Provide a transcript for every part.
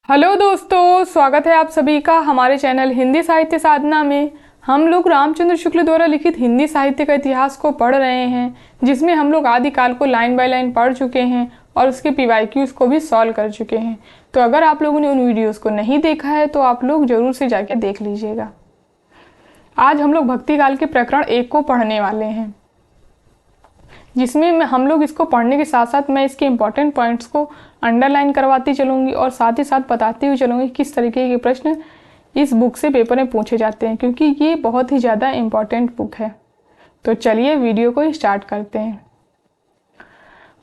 Hello दोस्तों, स्वागत है आप सभी का हमारे चैनल हिंदी साहित्य साधना में। हम लोग रामचंद्र शुक्ल द्वारा लिखित हिंदी साहित्य का इतिहास को पढ़ रहे हैं, जिसमें हम लोग आदिकाल को लाइन बाय लाइन पढ़ चुके हैं और उसके पीवाईक्यूज को भी सॉल्व कर चुके हैं। तो अगर आप लोगों ने उन वीडियोस को नहीं देखा है तो आप लोग जरूर से जाके देख लीजिएगा। आज हम लोग भक्ति काल के प्रकरण 1 को पढ़ने वाले हैं, जिसमें हम लोग इसको पढ़ने के साथ साथ मैं इसके इम्पॉर्टेंट पॉइंट्स को अंडरलाइन करवाती चलूँगी और साथ ही साथ बताती हुई चलूँगी किस तरीके के प्रश्न इस बुक से पेपर में पूछे जाते हैं, क्योंकि ये बहुत ही ज़्यादा इम्पॉर्टेंट बुक है। तो चलिए वीडियो को स्टार्ट करते हैं।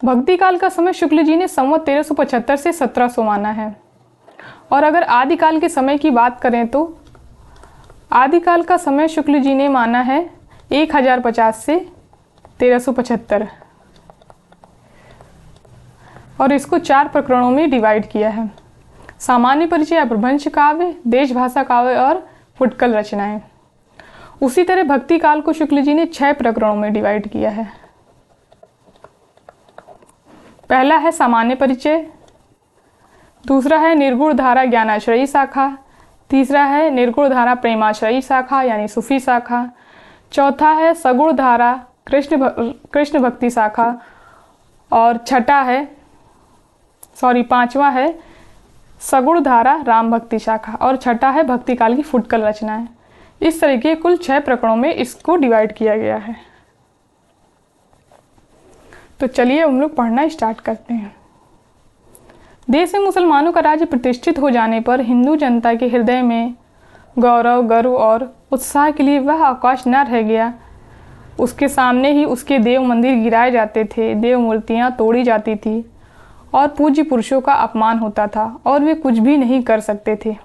भक्ति काल का समय शुक्ल जी ने संवत 1375 से 1700 माना है। और अगर आदिकाल के समय की बात करें तो आदिकाल का समय शुक्ल जी ने माना है 1050 से 1375 और इसको 4 प्रकरणों में डिवाइड किया है: सामान्य परिचय, अपभ्रंश काव्य, देशभाषा काव्य और फुटकल रचनाएं। उसी तरह भक्ति काल को शुक्ल जी ने 6 प्रकरणों में डिवाइड किया है। पहला है सामान्य परिचय, दूसरा है निर्गुण धारा ज्ञानाश्रयी शाखा, तीसरा है निर्गुण धारा प्रेमाश्रयी शाखा यानी सूफी शाखा, चौथा है सगुण धारा कृष्ण भक्ति शाखा और पांचवा है सगुण धारा राम भक्ति शाखा और छठा है भक्ति काल की फुटकल रचनाएं। इस तरीके कुल 6 प्रकरणों में इसको डिवाइड किया गया है। तो चलिए हम लोग पढ़ना स्टार्ट करते हैं। देश में मुसलमानों का राज्य प्रतिष्ठित हो जाने पर हिंदू जनता के हृदय में गौरव, गर्व और उत्साह के लिए वह अवकाश न रह गया। उसके सामने ही उसके देव मंदिर गिराए जाते थे, देव मूर्तियाँ तोड़ी जाती थी और पूज्य पुरुषों का अपमान होता था और वे कुछ भी नहीं कर सकते थे।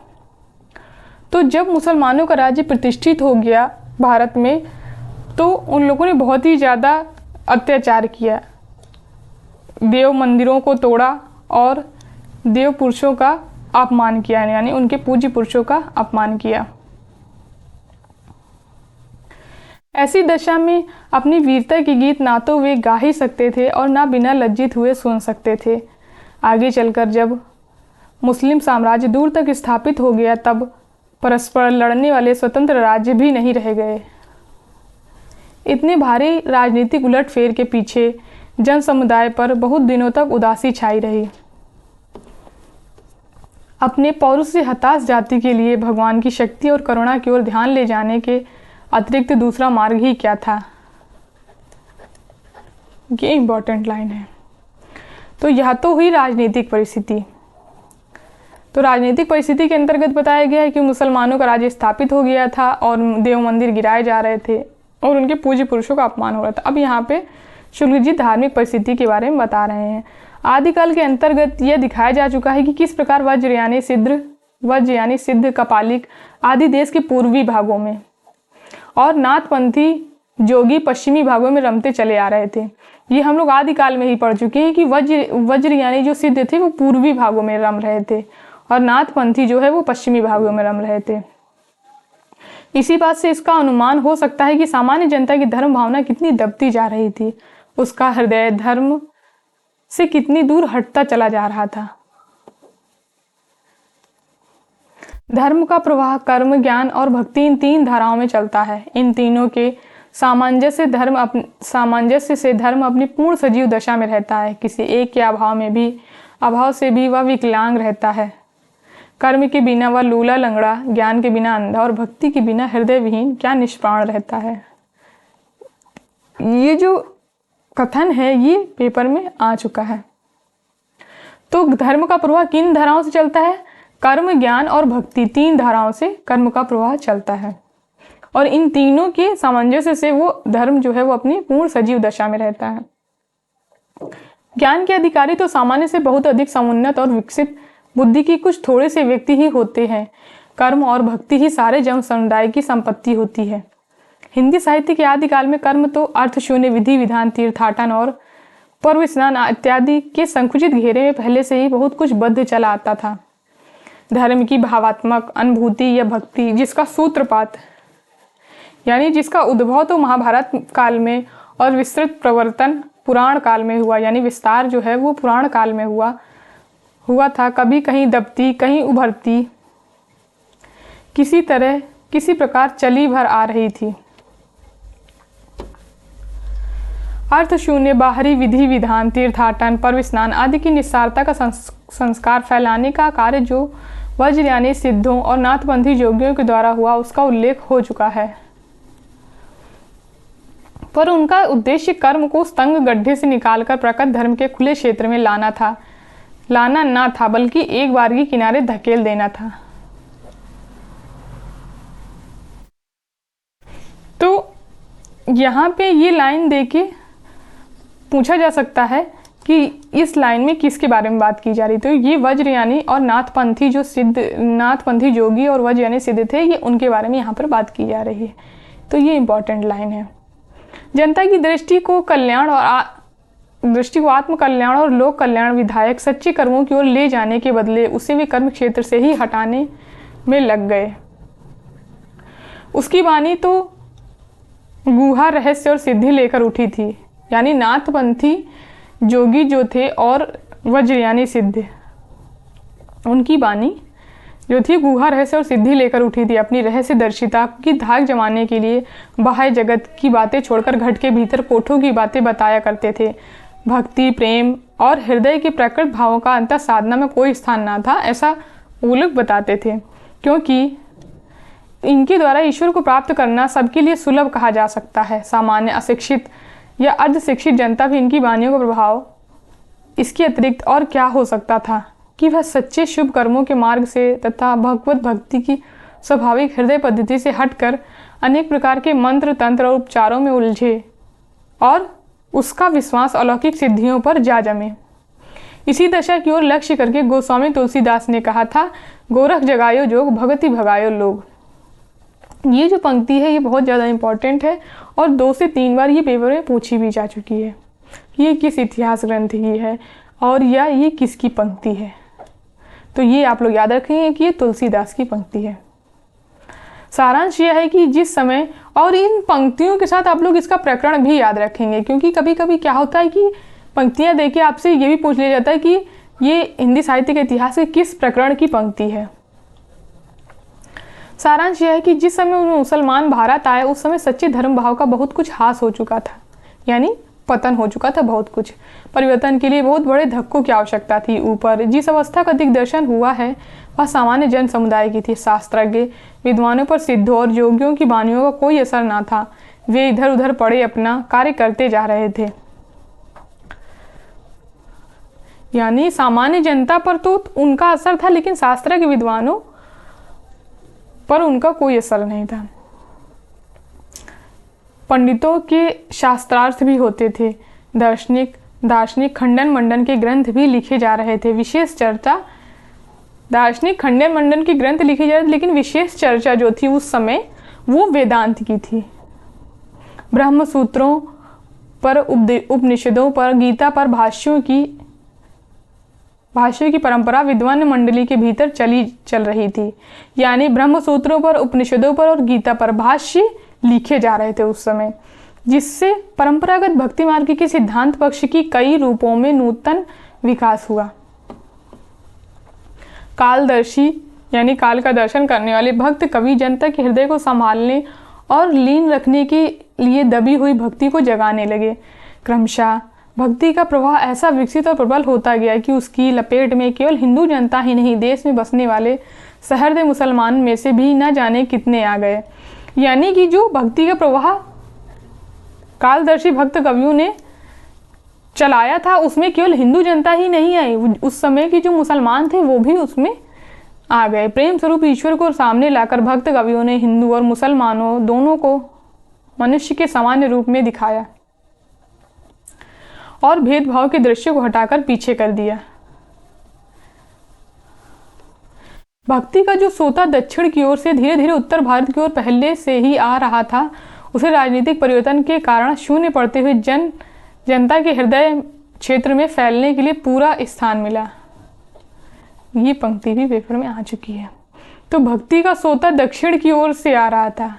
तो जब मुसलमानों का राज्य प्रतिष्ठित हो गया भारत में, तो उन लोगों ने बहुत ही ज़्यादा अत्याचार किया, देव मंदिरों को तोड़ा और देव पुरुषों का अपमान किया, यानी उनके पूज्य पुरुषों का अपमान किया। ऐसी दशा में अपनी वीरता के गीत ना तो वे गा ही सकते थे और ना बिना लज्जित हुए सुन सकते थे। आगे चलकर जब मुस्लिम साम्राज्य दूर तक स्थापित हो गया, तब परस्पर लड़ने वाले स्वतंत्र राज्य भी नहीं रह गए। इतने भारी राजनीतिक उलटफेर के पीछे जन समुदाय पर बहुत दिनों तक उदासी छाई रही। अपने पौरुष से हताश जाति के लिए भगवान की शक्ति और करुणा की ओर ध्यान ले जाने के अतिरिक्त दूसरा मार्ग ही क्या था? ये इंपॉर्टेंट लाइन है। तो यह तो हुई राजनीतिक परिस्थिति। तो राजनीतिक परिस्थिति के अंतर्गत बताया गया है कि मुसलमानों का राज्य स्थापित हो गया था और देव मंदिर गिराए जा रहे थे और उनके पूज्य पुरुषों का अपमान हो रहा था। अब यहाँ पे शुक्ल जी धार्मिक परिस्थिति के बारे में बता रहे हैं। आदिकाल के अंतर्गत यह दिखाया जा चुका है कि किस प्रकार वज्र यानी सिद्ध, कपालिक आदि देश के पूर्वी भागों में और नाथपंथी जोगी पश्चिमी भागों में रमते चले आ रहे थे। ये हम लोग आदिकाल में ही पढ़ चुके हैं कि वज्र यानी जो सिद्ध थे वो पूर्वी भागों में रम रहे थे और नाथपंथी जो है वो पश्चिमी भागों में रम रहे थे। इसी बात से इसका अनुमान हो सकता है कि सामान्य जनता की धर्म भावना कितनी दबती जा रही थी, उसका हृदय धर्म से कितनी दूर हटता चला जा रहा था। धर्म का प्रवाह कर्म, ज्ञान और भक्ति इन 3 धाराओं में चलता है। इन तीनों के सामंजस्य से धर्म अपनी पूर्ण सजीव दशा में रहता है। किसी एक के अभाव से भी वह विकलांग रहता है। कर्म के बिना वह लूला लंगड़ा, ज्ञान के बिना अंधा और भक्ति के बिना हृदय विहीन क्या निष्प्राण रहता है। ये जो कथन है ये पेपर में आ चुका है। तो धर्म का प्रवाह किन धाराओं से चलता है? कर्म, ज्ञान और भक्ति, 3 धाराओं से कर्म का प्रवाह चलता है और इन तीनों के सामंजस्य से वो धर्म जो है वो अपनी पूर्ण सजीव दशा में रहता है। ज्ञान के अधिकारी तो सामान्य से बहुत अधिक समुन्नत और विकसित बुद्धि की कुछ थोड़े से व्यक्ति ही होते हैं। कर्म और भक्ति ही सारे जन समुदाय की संपत्ति होती है। हिंदी साहित्य के आदिकाल में कर्म तो अर्थशून्य विधि विधान, तीर्थाटन और पर्व स्नान इत्यादि के संकुचित घेरे में पहले से ही बहुत कुछ बद्ध चला आता था। धर्म की भावात्मक अनुभूति या भक्ति, जिसका सूत्रपात यानी जिसका उद्भव तो महाभारत काल में और विस्तृत प्रवर्तन पुराण काल में हुआ, यानी विस्तार जो है वो पुराण काल में हुआ, हुआ था, कभी कहीं दबती कहीं उभरती, किसी तरह किसी प्रकार चली भर आ रही थी। अर्थशून्य बाहरी विधि विधान, तीर्थाटन, पर्व स्नान आदि की निस्सारता का संस्कार फैलाने का कार्य जो वज्रयानी सिद्धों और नाथपंथी योगियों के द्वारा हुआ, उसका उल्लेख हो चुका है। पर उनका उद्देश्य कर्म को स्तंग गड्ढे से निकालकर प्रकट धर्म के खुले क्षेत्र में लाना ना था, बल्कि एक बार के किनारे धकेल देना था। तो यहाँ पे ये लाइन देके पूछा जा सकता है कि इस लाइन में किसके बारे में बात की जा रही। तो ये वज्रयानी और नाथपंथी जो नाथपंथी योगी और वज्रयानी सिद्ध थे, ये उनके बारे में यहाँ पर बात की जा रही है। तो ये इंपॉर्टेंट लाइन है। जनता की दृष्टि को आत्म कल्याण और लोक कल्याण विधायक सच्चे कर्मों की ओर ले जाने के बदले उसे वे कर्म क्षेत्र से ही हटाने में लग गए। उसकी वाणी तो गुहा रहस्य और सिद्धि लेकर उठी थी, यानी नाथपंथी जोगी जो थे और वज्रयानी सिद्ध, उनकी वाणी जो थी गुहा रहस्य और सिद्धि लेकर उठी थी। अपनी रहस्य दर्शिता की धाक जमाने के लिए बाह्य जगत की बातें छोड़कर घट के भीतर कोठों की बातें बताया करते थे। भक्ति, प्रेम और हृदय के प्रकृत भावों का अंतर साधना में कोई स्थान ना था, ऐसा वो लोग बताते थे, क्योंकि इनके द्वारा ईश्वर को प्राप्त करना सबके लिए सुलभ कहा जा सकता है। सामान्य अशिक्षित या अर्धशिक्षित जनता भी इनकी वाणियों का प्रभाव इसके अतिरिक्त और क्या हो सकता था कि वह सच्चे शुभ कर्मों के मार्ग से तथा भगवत भक्ति की स्वाभाविक हृदय पद्धति से हटकर अनेक प्रकार के मंत्र, तंत्र और उपचारों में उलझे और उसका विश्वास अलौकिक सिद्धियों पर जा जमे। इसी दशा की ओर लक्ष्य करके गोस्वामी तुलसीदास ने कहा था, गोरख जगायो जोग, भगति भगायो लोग। ये जो पंक्ति है ये बहुत ज़्यादा इम्पॉर्टेंट है और 2 से 3 बार ये पेपर में पूछी भी जा चुकी है। ये किस इतिहास ग्रंथ की है और या ये किसकी पंक्ति है। तो ये आप लोग याद रखेंगे कि ये तुलसीदास की पंक्ति है। सारांश यह है कि जिस समय, और इन पंक्तियों के साथ आप लोग इसका प्रकरण भी याद रखेंगे, क्योंकि कभी कभी क्या होता है कि पंक्तियाँ देके आपसे ये भी पूछ लिया जाता है कि ये हिंदी साहित्य के इतिहास के किस प्रकरण की पंक्ति है। सारांश यह है कि जिस समय मुसलमान भारत आए उस समय सच्चे धर्म भाव का बहुत कुछ हास हो चुका था, यानी पतन हो चुका था। बहुत कुछ परिवर्तन के लिए बहुत बड़े धक्कों की आवश्यकता थी। ऊपर जिस अवस्था का दिग्दर्शन हुआ है वह सामान्य जन समुदाय की थी। शास्त्रज्ञ विद्वानों पर सिद्धों और योगियों की वाणियों का कोई असर ना था। वे इधर उधर पड़े अपना कार्य करते जा रहे थे। यानी सामान्य जनता पर तो उनका असर था, लेकिन शास्त्रज्ञ विद्वानों पर उनका कोई असर नहीं था। पंडितों के शास्त्रार्थ भी होते थे। दार्शनिक खंडन मंडन के ग्रंथ भी लिखे जा रहे थे। विशेष चर्चा दार्शनिक खंडन मंडन के ग्रंथ लिखे जा रहे थे, लेकिन विशेष चर्चा जो थी उस समय वो वेदांत की थी। ब्रह्म सूत्रों पर, उपनिषदों पर, गीता पर भाष्यों की परंपरा विद्वान मंडली के भीतर चल रही थी। यानी ब्रह्म सूत्रों पर, उपनिषदों पर और गीता पर भाष्य लिखे जा रहे थे उस समय, जिससे परंपरागत भक्ति मार्ग के सिद्धांत पक्ष की कई रूपों में नूतन विकास हुआ। कालदर्शी यानी काल का दर्शन करने वाले भक्त कवि जनता के हृदय को संभालने और लीन रखने के लिए दबी हुई भक्ति को जगाने लगे। क्रमशः भक्ति का प्रवाह ऐसा विकसित और प्रबल होता गया कि उसकी लपेट में केवल हिंदू जनता ही नहीं, देश में बसने वाले सहृदय मुसलमान में से भी न जाने कितने आ गए। यानी कि जो भक्ति का प्रवाह कालदर्शी भक्त कवियों ने चलाया था उसमें केवल हिंदू जनता ही नहीं आई, उस समय के जो मुसलमान थे वो भी उसमें आ गए। प्रेम स्वरूप ईश्वर को सामने लाकर भक्त कवियों ने हिंदू और मुसलमानों दोनों को मनुष्य के सामान्य रूप में दिखाया और भेदभाव के दृश्य को हटाकर पीछे कर दिया। भक्ति का जो सोता दक्षिण की ओर से धीरे धीरे उत्तर भारत की ओर पहले से ही आ रहा था, उसे राजनीतिक परिवर्तन के कारण शून्य पड़ते हुए जनता के हृदय क्षेत्र में फैलने के लिए पूरा स्थान मिला। ये पंक्ति भी पेपर में आ चुकी है। तो भक्ति का सोता दक्षिण की ओर से आ रहा था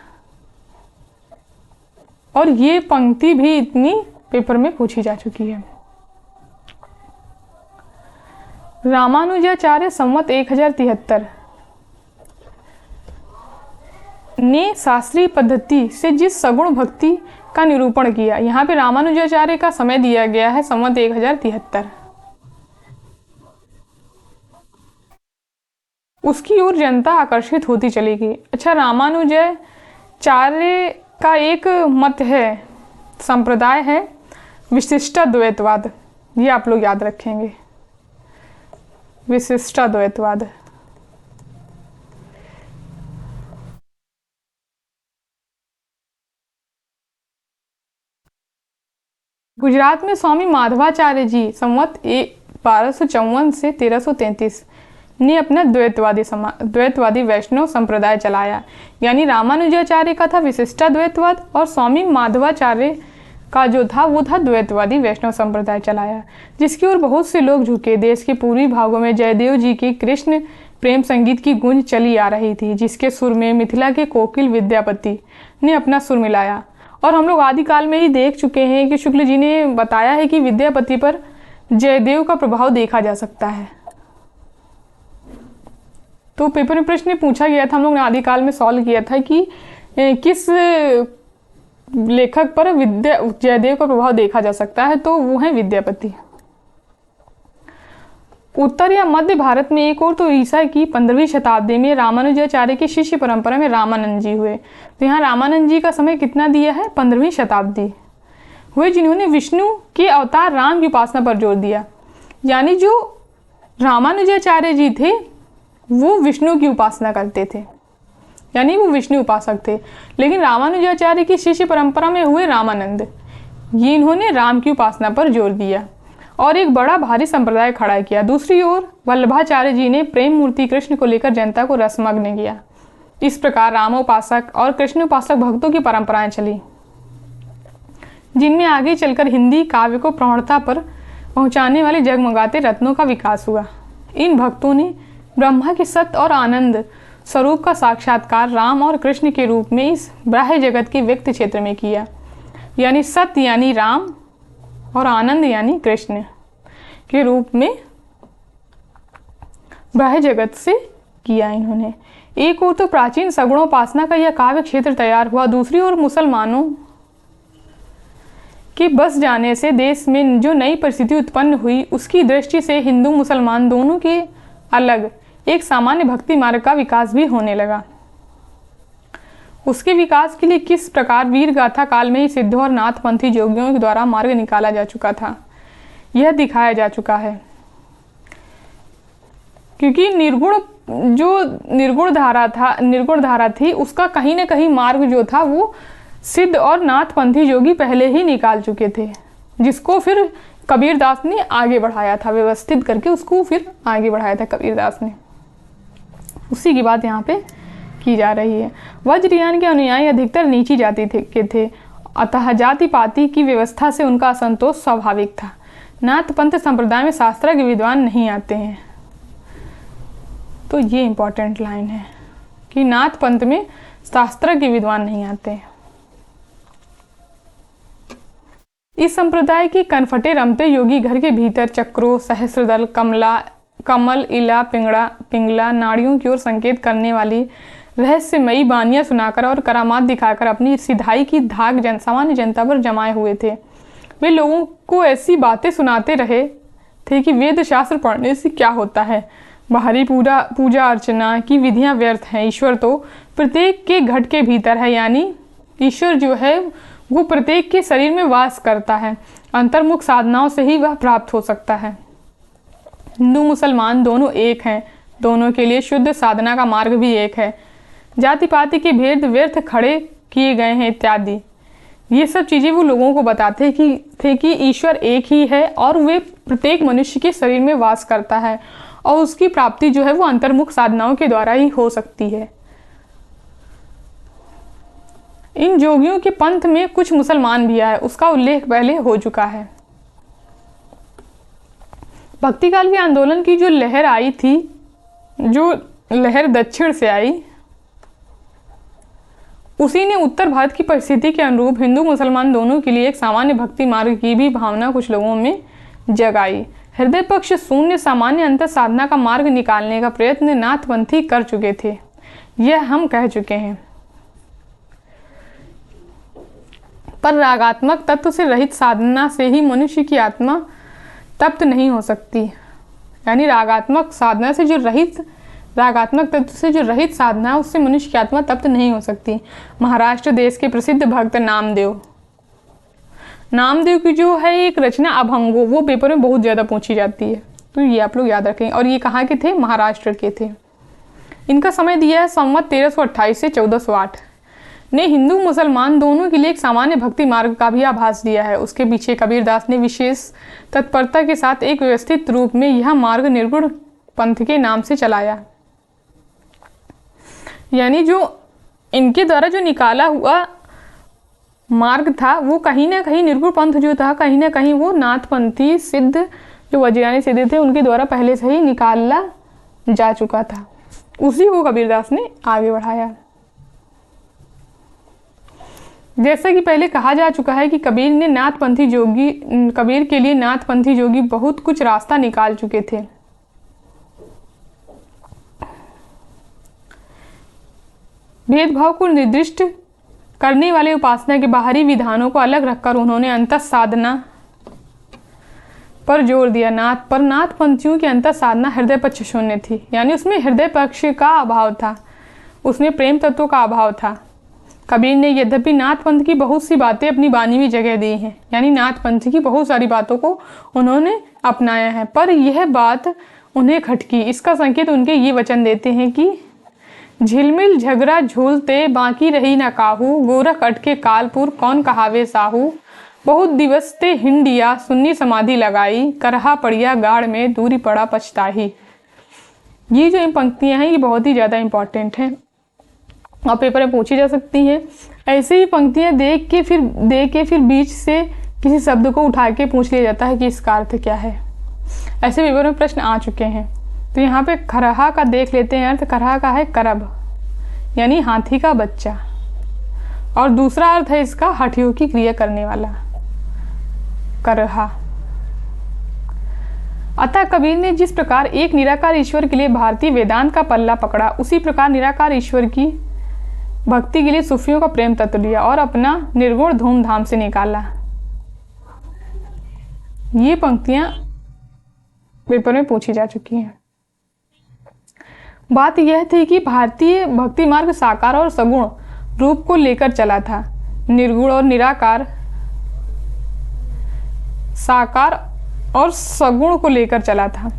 और ये पंक्ति भी इतनी पेपर में पूछी जा चुकी है। रामानुजाचार्य संवत 1073 ने शास्त्रीय पद्धति से जिस सगुण भक्ति का निरूपण किया। यहाँ पे रामानुजाचार्य का समय दिया गया है संवत 1073। उसकी ओर जनता आकर्षित होती चली गई। अच्छा, रामानुजाचार्य का एक मत है, संप्रदाय है विशिष्टाद्वैतवाद। ये आप लोग याद रखेंगे, विशिष्टाद्वैतवाद। गुजरात में स्वामी माधवाचार्य जी संवत 1254 से 1333 ने अपना द्वैतवादी वैष्णव संप्रदाय चलाया। यानी रामानुजाचार्य का था विशिष्टाद्वैतवाद और स्वामी माधवाचार्य का जो था वो था द्वैतवादी वैष्णव संप्रदाय चलाया, जिसकी ओर बहुत से लोग झुके। देश के पूर्वी भागों में जयदेव जी के कृष्ण प्रेम संगीत की गूंज चली आ रही थी, जिसके सुर में मिथिला के कोकिल विद्यापति ने अपना सुर मिलाया। और हम लोग आदिकाल में ही देख चुके हैं कि शुक्ल जी ने बताया है कि विद्यापति पर जयदेव का प्रभाव देखा जा सकता है। तो पेपर में प्रश्न पूछा गया था, हम लोग ने आदिकाल में सॉल्व किया था कि किस लेखक पर जयदेव का प्रभाव देखा जा सकता है, तो वो है विद्यापति। उत्तर या मध्य भारत में एक और तो ईसा की 15वीं शताब्दी में रामानुजाचार्य की शिष्य परंपरा में रामानंद जी हुए। तो यहाँ रामानंद जी का समय कितना दिया है, 15वीं शताब्दी हुए, जिन्होंने विष्णु के अवतार राम की उपासना पर जोर दिया। यानी जो रामानुजाचार्य जी थे वो विष्णु की उपासना करते थे, यानी वो विष्णु उपासक थे। लेकिन रामानुजाचार्य की शिष्य परंपरा में हुए रामानंद, ये इन्होंने राम की उपासना पर जोर दिया और एक बड़ा भारी संप्रदाय खड़ा किया। दूसरी ओर वल्लभाचार्य जी ने प्रेम मूर्ति कृष्ण को लेकर जनता को रसमग्न किया। इस प्रकार रामोपासक और कृष्ण उपासक भक्तों की परंपराएं चली, जिनमें आगे चलकर हिंदी काव्य को प्रौढ़ता पर पहुंचाने वाले जगमगाते रत्नों का विकास हुआ। इन भक्तों ने ब्रह्मा के सत्य और आनंद स्वरूप का साक्षात्कार राम और कृष्ण के रूप में इस बाह्य जगत के व्यक्त क्षेत्र में किया। यानी सत्य यानी राम और आनंद यानी कृष्ण के रूप में बाह्य जगत से किया इन्होंने। एक ओर तो प्राचीन सगुणोपासना का यह काव्य क्षेत्र तैयार हुआ, दूसरी ओर मुसलमानों के बस जाने से देश में जो नई परिस्थिति उत्पन्न हुई, उसकी दृष्टि से हिंदू मुसलमान दोनों के अलग एक सामान्य भक्ति मार्ग का विकास भी होने लगा। उसके विकास के लिए किस प्रकार वीर गाथा काल में ही सिद्धों और नाथपंथी योगियों के द्वारा मार्ग निकाला जा चुका था, यह दिखाया जा चुका है। क्योंकि निर्गुण धारा थी, उसका कहीं ना कहीं मार्ग जो था वो सिद्ध और नाथपंथी योगी पहले ही निकाल चुके थे, जिसको फिर कबीरदास ने आगे बढ़ाया था, व्यवस्थित करके उसको फिर आगे बढ़ाया था कबीरदास ने। उसी की बात यहाँ पे की जा रही है। वज्रयान के अनुयायी अधिकतर नीची जाति के थे, अतः जाति पाति की व्यवस्था से उनका असंतोष स्वाभाविक था। नाथपंथ संप्रदाय में शास्त्र के विद्वान नहीं आते हैं। तो ये इंपॉर्टेंट लाइन है कि नाथपंथ में शास्त्र के विद्वान नहीं आते हैं। इस संप्रदाय के कनफटे रमते योगी घर के भीतर चक्रों, सहस्रदल, कमल, इला, पिंगला, नाड़ियों की ओर संकेत करने वाली रहस्यमयी बानियां सुनाकर और करामात दिखाकर अपनी सिधाई की धाक सामान्य जनता पर जमाए हुए थे। वे लोगों को ऐसी बातें सुनाते रहे थे कि वेद शास्त्र पढ़ने से क्या होता है, बाहरी पूजा अर्चना की विधियां व्यर्थ हैं, ईश्वर तो प्रत्येक के घट के भीतर है। यानी ईश्वर जो है वो प्रत्येक के शरीर में वास करता है, अंतर्मुख साधनाओं से ही वह प्राप्त हो सकता है। हिंदू मुसलमान दोनों एक हैं, दोनों के लिए शुद्ध साधना का मार्ग भी एक है, जाति पाति के भेद व्यर्थ खड़े किए गए हैं इत्यादि। ये सब चीज़ें वो लोगों को बताते थे कि ईश्वर एक ही है और वे प्रत्येक मनुष्य के शरीर में वास करता है और उसकी प्राप्ति जो है वो अंतर्मुख साधनाओं के द्वारा ही हो सकती है। इन जोगियों के पंथ में कुछ मुसलमान भी आए, उसका उल्लेख पहले हो चुका है। भक्तिकाल के आंदोलन की जो लहर आई थी, जो लहर दक्षिण से आई, उसी ने उत्तर भारत की परिस्थिति के अनुरूप हिंदू मुसलमान दोनों के लिए एक सामान्य भक्ति मार्ग की भी भावना कुछ लोगों में जगाई हृदय पक्ष शून्य सामान्य अंतर साधना का मार्ग निकालने का प्रयत्न नाथपंथी कर चुके थे, यह हम कह चुके हैं। पर रागात्मक तत्व से रहित साधना से ही मनुष्य की आत्मा तप्त नहीं हो सकती। यानी रागात्मक तत्व से जो रहित साधना है उससे मनुष्य की आत्मा तप्त नहीं हो सकती। महाराष्ट्र देश के प्रसिद्ध भक्त नामदेव की जो है एक रचना अभंगो, वो पेपर में बहुत ज़्यादा पूछी जाती है, तो ये आप लोग याद रखें। और ये कहाँ के थे? महाराष्ट्र के थे। इनका समय दिया है संवत 1328 से 1408। ने हिंदू मुसलमान दोनों के लिए एक सामान्य भक्ति मार्ग का भी आभास दिया है। उसके पीछे कबीरदास ने विशेष तत्परता के साथ एक व्यवस्थित रूप में यह मार्ग निर्गुण पंथ के नाम से चलाया। यानी जो इनके द्वारा जो निकाला हुआ मार्ग था वो कहीं ना कहीं निर्गुण पंथ जो था कहीं ना कहीं वो नाथपंथी सिद्ध जो वज्रयानी सिद्ध थे उनके द्वारा पहले से ही निकाला जा चुका था, उसी को कबीरदास ने आगे बढ़ाया। जैसा कि पहले कहा जा चुका है कि कबीर के लिए नाथपंथी जोगी बहुत कुछ रास्ता निकाल चुके थे। भेदभाव को निर्दिष्ट करने वाले उपासना के बाहरी विधानों को अलग रखकर उन्होंने अंतः साधना पर जोर दिया। नाथपंथियों की अंतः साधना हृदय पक्ष शून्य थी, यानी उसमें हृदय पक्ष का अभाव था, उसमें प्रेम तत्व का अभाव था। कबीर ने यद्यपि नाथपंथ की बहुत सी बातें अपनी वाणी में जगह दी हैं, यानी नाथपंथ की बहुत सारी बातों को उन्होंने अपनाया है, पर यह बात उन्हें खटकी। इसका संकेत उनके ये वचन देते हैं कि झिलमिल झगड़ा झूलते बाकी रही न काहू, गोरख अटके कालपुर कौन कहावे साहू, बहुत दिवस ते हिंडिया सुन्नी समाधि लगाई, करहा पड़िया गाड़ में दूरी पड़ा पछताही। ये जो पंक्तियां हैं ये बहुत ही ज़्यादा इंपॉर्टेंट हैं और पेपर में पूछी जा सकती हैं। ऐसे ही पंक्तियां देख के फिर बीच से किसी शब्द को उठा के पूछ लिया जाता है कि इसका अर्थ क्या है। ऐसे पेपर में प्रश्न आ चुके हैं। तो यहाँ पे खरहा का देख लेते हैं अर्थ। खरहा का है करब, यानी हाथी का बच्चा, और दूसरा अर्थ है इसका हठियों की क्रिया करने वाला, करहा। अतः कबीर ने जिस प्रकार एक निराकार ईश्वर के लिए भारतीय वेदांत का पल्ला पकड़ा, उसी प्रकार निराकार ईश्वर की भक्ति के लिए सूफियों का प्रेम तत्व लिया और अपना निर्गुण धूमधाम से निकाला। ये पंक्तियां पेपर में पूछी जा चुकी हैं। बात यह थी कि भारतीय भक्ति मार्ग साकार और सगुण रूप को लेकर चला था, निर्गुण और निराकार, साकार और सगुण को लेकर चला था।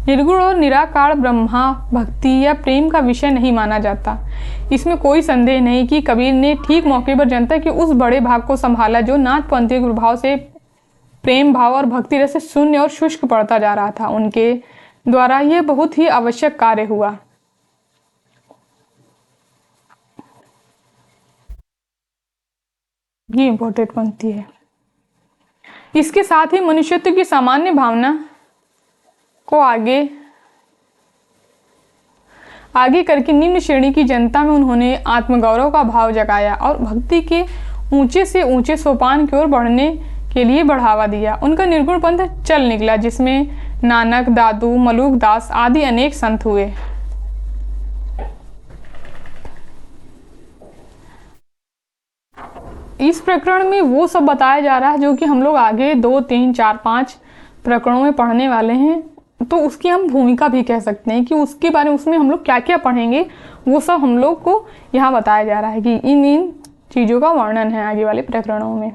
निर्गुण और निराकार ब्रह्मा भक्ति या प्रेम का विषय नहीं माना जाता। इसमें कोई संदेह नहीं कि कबीर ने ठीक मौके पर जनता के उस बड़े भाग को संभाला जो नाथपंथी प्रभाव से प्रेम भाव और भक्ति रस से शून्य और शुष्क पड़ता जा रहा था। उनके द्वारा यह बहुत ही आवश्यक कार्य हुआ। ये इंपॉर्टेंट पंक्ति है। इसके साथ ही मनुष्यत्व की सामान्य भावना को आगे करके निम्न श्रेणी की जनता में उन्होंने आत्मगौरव का भाव जगाया और भक्ति के ऊंचे से ऊंचे सोपान की ओर बढ़ने के लिए बढ़ावा दिया। उनका निर्गुण पंथ चल निकला, जिसमें नानक, दादू, मलूक दास आदि अनेक संत हुए। इस प्रकरण में वो सब बताया जा रहा है जो कि हम लोग आगे 2, 3, 4, 5 प्रकरणों में पढ़ने वाले हैं। तो उसकी हम भूमिका भी कह सकते हैं कि उसके बारे में उसमें हम लोग क्या क्या पढ़ेंगे, वो सब हम लोग को यहाँ बताया जा रहा है कि इन चीज़ों का वर्णन है आगे वाले प्रकरणों में।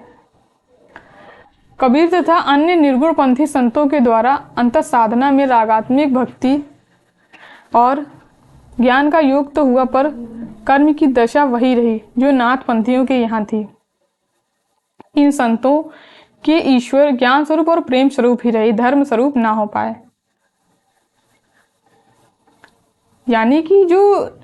कबीर तथा अन्य निर्गुण पंथी संतों के द्वारा अंतः साधना में रागात्मिक भक्ति और ज्ञान का योग तो हुआ, पर कर्म की दशा वही रही जो नाथपंथियों के यहाँ थी। इन संतों के ईश्वर ज्ञान स्वरूप और प्रेम स्वरूप ही रहे, धर्म स्वरूप ना हो पाए। यानी कि जो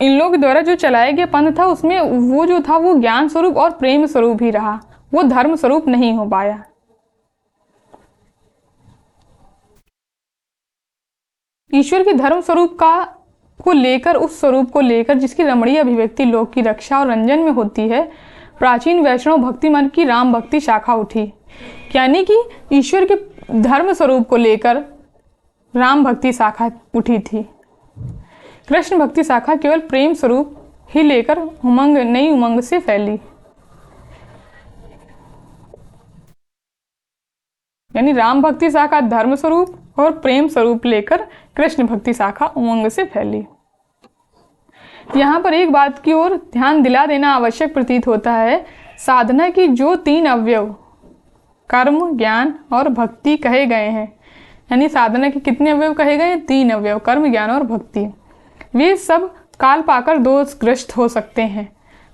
इन लोग द्वारा जो चलाया गया पंथ था उसमें वो जो था वो ज्ञान स्वरूप और प्रेम स्वरूप ही रहा, वो धर्म स्वरूप नहीं हो पाया। ईश्वर के धर्म स्वरूप को लेकर, उस स्वरूप को लेकर जिसकी रमणीय अभिव्यक्ति लोक की रक्षा और रंजन में होती है, प्राचीन वैष्णव भक्ति मार्ग की राम भक्ति शाखा उठी। यानी कि ईश्वर के धर्म स्वरूप को लेकर राम भक्ति शाखा उठी थी। कृष्ण भक्ति शाखा केवल प्रेम स्वरूप ही लेकर नई उमंग से फैली। यानी राम भक्ति शाखा धर्म स्वरूप और प्रेम स्वरूप लेकर कृष्ण भक्ति शाखा उमंग से फैली। यहाँ पर एक बात की ओर ध्यान दिला देना आवश्यक प्रतीत होता है। साधना की जो 3 अवयव कर्म, ज्ञान और भक्ति कहे गए हैं, यानी साधना के कितने अवयव कहे गए हैं? 3 अवयव, कर्म, ज्ञान और भक्ति। वे सब काल पाकर दोषग्रस्त हो सकते हैं।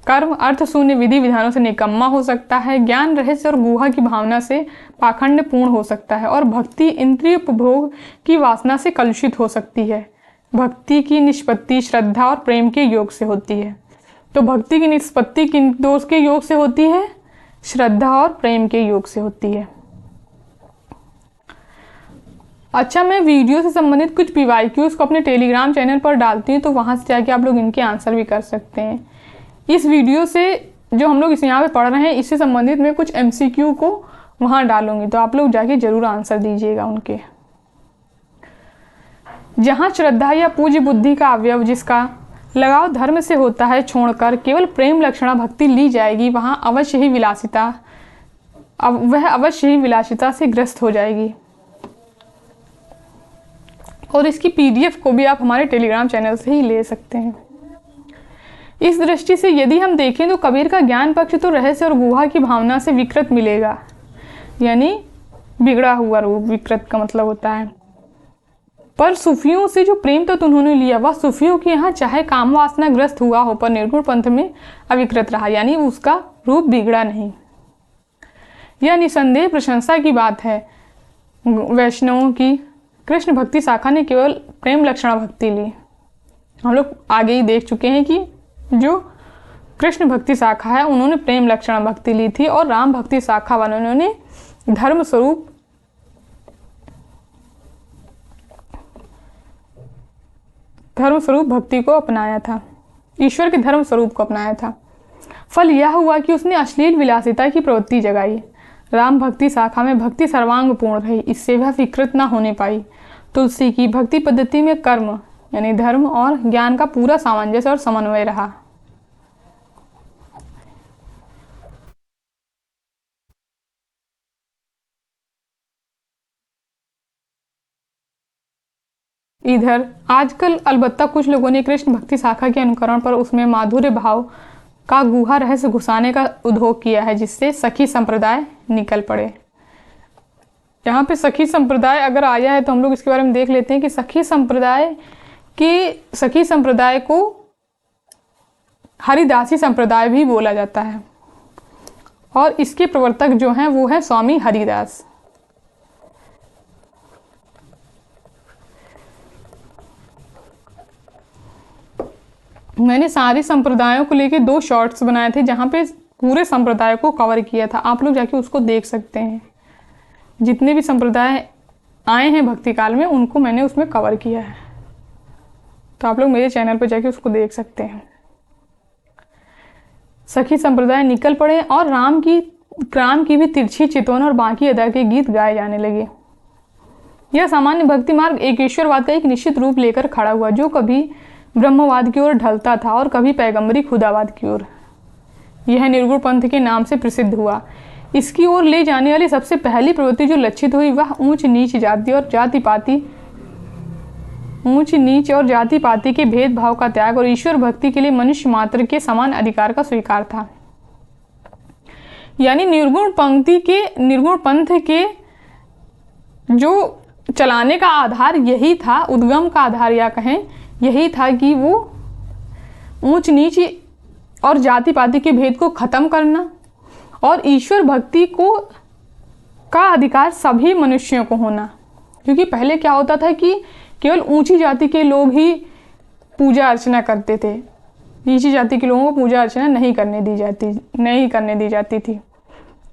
कर्म अर्थ शून्य विधि विधानों से निकम्मा हो सकता है, ज्ञान रहस्य और गुहा की भावना से पाखंड पूर्ण हो सकता है और भक्ति इंद्रिय उपभोग की वासना से कलुषित हो सकती है। भक्ति की निष्पत्ति श्रद्धा और प्रेम के योग से होती है। तो भक्ति की निष्पत्ति किन दोष के योग से होती है? श्रद्धा और प्रेम के योग से होती है। अच्छा, मैं वीडियो से संबंधित कुछ PYQs को अपने टेलीग्राम चैनल पर डालती हूँ, तो वहाँ से जाके आप लोग इनके आंसर भी कर सकते हैं। इस वीडियो से जो हम लोग इस यहाँ पे पढ़ रहे हैं, इससे संबंधित मैं कुछ MCQ को वहाँ डालूंगी, तो आप लोग जाके जरूर आंसर दीजिएगा उनके। जहाँ श्रद्धा या पूज्य बुद्धि का अवयव जिसका लगाव धर्म से होता है छोड़कर केवल प्रेम लक्षणा भक्ति ली जाएगी, वहाँ अवश्य ही विलासिता से ग्रस्त हो जाएगी। और इसकी PDF को भी आप हमारे टेलीग्राम चैनल से ही ले सकते हैं। इस दृष्टि से यदि हम देखें तो कबीर का ज्ञान पक्ष तो रहस्य और गुहा की भावना से विकृत मिलेगा, यानी बिगड़ा हुआ रूप, विकृत का मतलब होता है। पर सूफियों से जो प्रेम तत्व उन्होंने लिया वह सूफियों के यहाँ चाहे काम वासना ग्रस्त हुआ हो पर निर्गुण पंथ में अविकृत रहा, यानी उसका रूप बिगड़ा नहीं। यह निसंदेह प्रशंसा की बात है। वैष्णवों की कृष्ण भक्ति शाखा ने केवल प्रेम लक्षणा भक्ति ली। हम लोग आगे ही देख चुके हैं कि जो कृष्ण भक्ति शाखा है उन्होंने प्रेम लक्षणा भक्ति ली थी और राम भक्ति शाखा वालों ने धर्म स्वरूप भक्ति को अपनाया था, ईश्वर के धर्म स्वरूप को अपनाया था। फल यह हुआ कि उसने अश्लील विलासिता की प्रवृत्ति जगाई। राम भक्ति शाखा में भक्ति सर्वांग पूर्ण रही, इससे वह विकृत न होने पाई। तुलसी की भक्ति पद्धति में कर्म यानी धर्म और ज्ञान का पूरा सामंजस्य और समन्वय रहा। इधर आजकल अलबत्ता कुछ लोगों ने कृष्ण भक्ति शाखा के अनुकरण पर उसमें माधुर्य भाव का गुहा रहस्य घुसाने का उद्योग किया है, जिससे सखी संप्रदाय निकल पड़े। यहाँ पे सखी संप्रदाय अगर आया है तो हम लोग इसके बारे में देख लेते हैं कि सखी संप्रदाय को हरिदासी संप्रदाय भी बोला जाता है और इसके प्रवर्तक जो हैं वो है स्वामी हरिदास। मैंने सारे संप्रदायों को लेके 2 शॉर्ट्स बनाए थे जहाँ पे पूरे संप्रदाय को कवर किया था, आप लोग जाके उसको देख सकते हैं। जितने भी संप्रदाय आए हैं भक्ति काल में उनको मैंने उसमें कवर किया है, तो आप लोग मेरे चैनल पर जाके उसको देख सकते हैं। सखी संप्रदाय निकल पड़े और राम की भी तिरछी चितवन और बाकी अदा के गीत गाए जाने लगे। यह सामान्य भक्ति मार्ग एकेश्वरवाद का एक निश्चित रूप लेकर खड़ा हुआ, जो कभी ब्रह्मवाद की ओर ढलता था और कभी पैगंबरी खुदावाद की ओर। यह निर्गुण पंथ के नाम से प्रसिद्ध हुआ। इसकी ओर ले जाने वाली सबसे पहली प्रवृत्ति जो लक्षित हुई वह ऊंच नीच और जाति पाति के भेदभाव का त्याग और ईश्वर भक्ति के लिए मनुष्य मात्र के समान अधिकार का स्वीकार था। यानी निर्गुण पंथ के जो चलाने का आधार यही था, उद्गम का आधार या कहें यही था कि वो ऊंच नीच और जाति पाति के भेद को खत्म करना और ईश्वर भक्ति का अधिकार सभी मनुष्यों को होना। क्योंकि पहले क्या होता था कि केवल ऊंची जाति के लोग ही पूजा अर्चना करते थे, नीची जाति के लोगों को पूजा अर्चना नहीं करने दी जाती थी।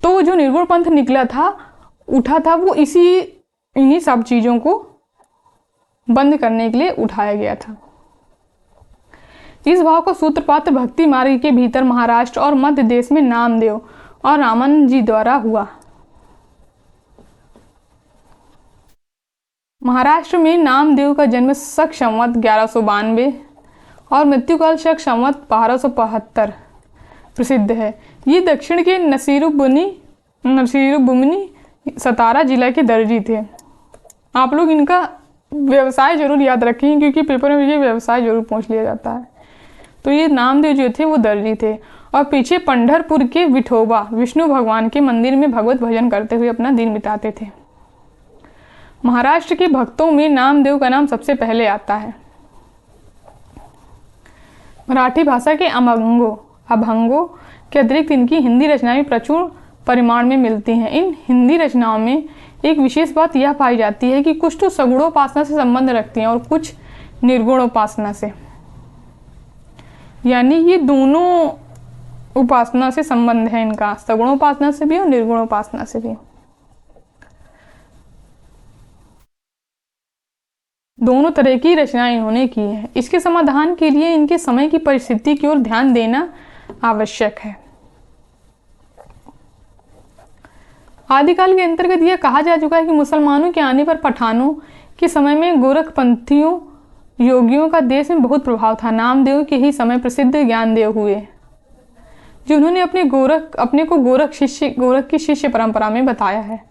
तो जो निर्गुण पंथ उठा था वो इन्हीं सब चीज़ों को बंद करने के लिए उठाया गया था। इस भाव को सूत्रपात भक्ति मार्ग के भीतर महाराष्ट्र और मध्य देश में नामदेव और रामानंद जी द्वारा हुआ। महाराष्ट्र में नामदेव का जन्म शक संवत 1192 और मृत्युकाल शक संवत 1275 प्रसिद्ध है। ये दक्षिण के नसीरुबुमनी सतारा जिला के दर्जी थे। आप लोग इनका व्यवसाय जरूर याद रखें क्योंकि पेपर में ये व्यवसाय जरूर पूछ लिया जाता है। तो ये नामदेव जो थे वो दर्जी थे और पीछे पंढरपुर के विठोबा विष्णु भगवान के मंदिर में भगवत भजन करते हुए अपना दिन बिताते थे। महाराष्ट्र के भक्तों में नामदेव का नाम सबसे पहले आता है। मराठी भाषा के अभंगों के अतिरिक्त इनकी हिंदी रचनाएं प्रचुर परिमाण में मिलती हैं। इन हिंदी रचनाओं में एक विशेष बात यह पाई जाती है कि कुछ तो सगुणोपासना से संबंध रखती हैं और कुछ निर्गुणोपासना से, यानी ये दोनों उपासना से संबंध है इनका, सगुणोपासना से भी और निर्गुणोपासना से भी। दोनों तरह की रचनाएं इन्होंने की हैं। इसके समाधान के लिए इनके समय की परिस्थिति की ओर ध्यान देना आवश्यक है। आदिकाल के अंतर्गत यह कहा जा चुका है कि मुसलमानों के आने पर पठानों के समय में गोरखपंथियों योगियों का देश में बहुत प्रभाव था। नामदेव के ही समय प्रसिद्ध ज्ञानदेव हुए, जिन्होंने अपने को गोरख की शिष्य परंपरा में बताया है।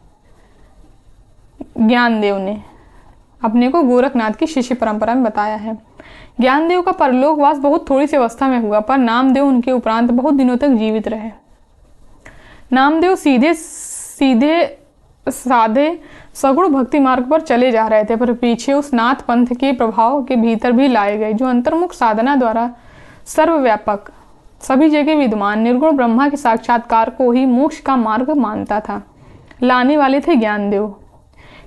ज्ञानदेव ने अपने को गोरखनाथ की शिष्य परंपरा में बताया है। ज्ञानदेव का परलोकवास बहुत थोड़ी सी अवस्था में हुआ, पर नामदेव उनके उपरांत बहुत दिनों तक जीवित रहे। नामदेव सीधे साधे सगुण भक्ति मार्ग पर चले जा रहे थे, पर पीछे उस नाथ पंथ के प्रभाव के भीतर भी लाए गए, जो अंतर्मुख साधना द्वारा सर्वव्यापक सभी जगह विद्यमान निर्गुण ब्रह्मा के साक्षात्कार को ही मोक्ष का मार्ग मानता था। लाने वाले थे ज्ञानदेव,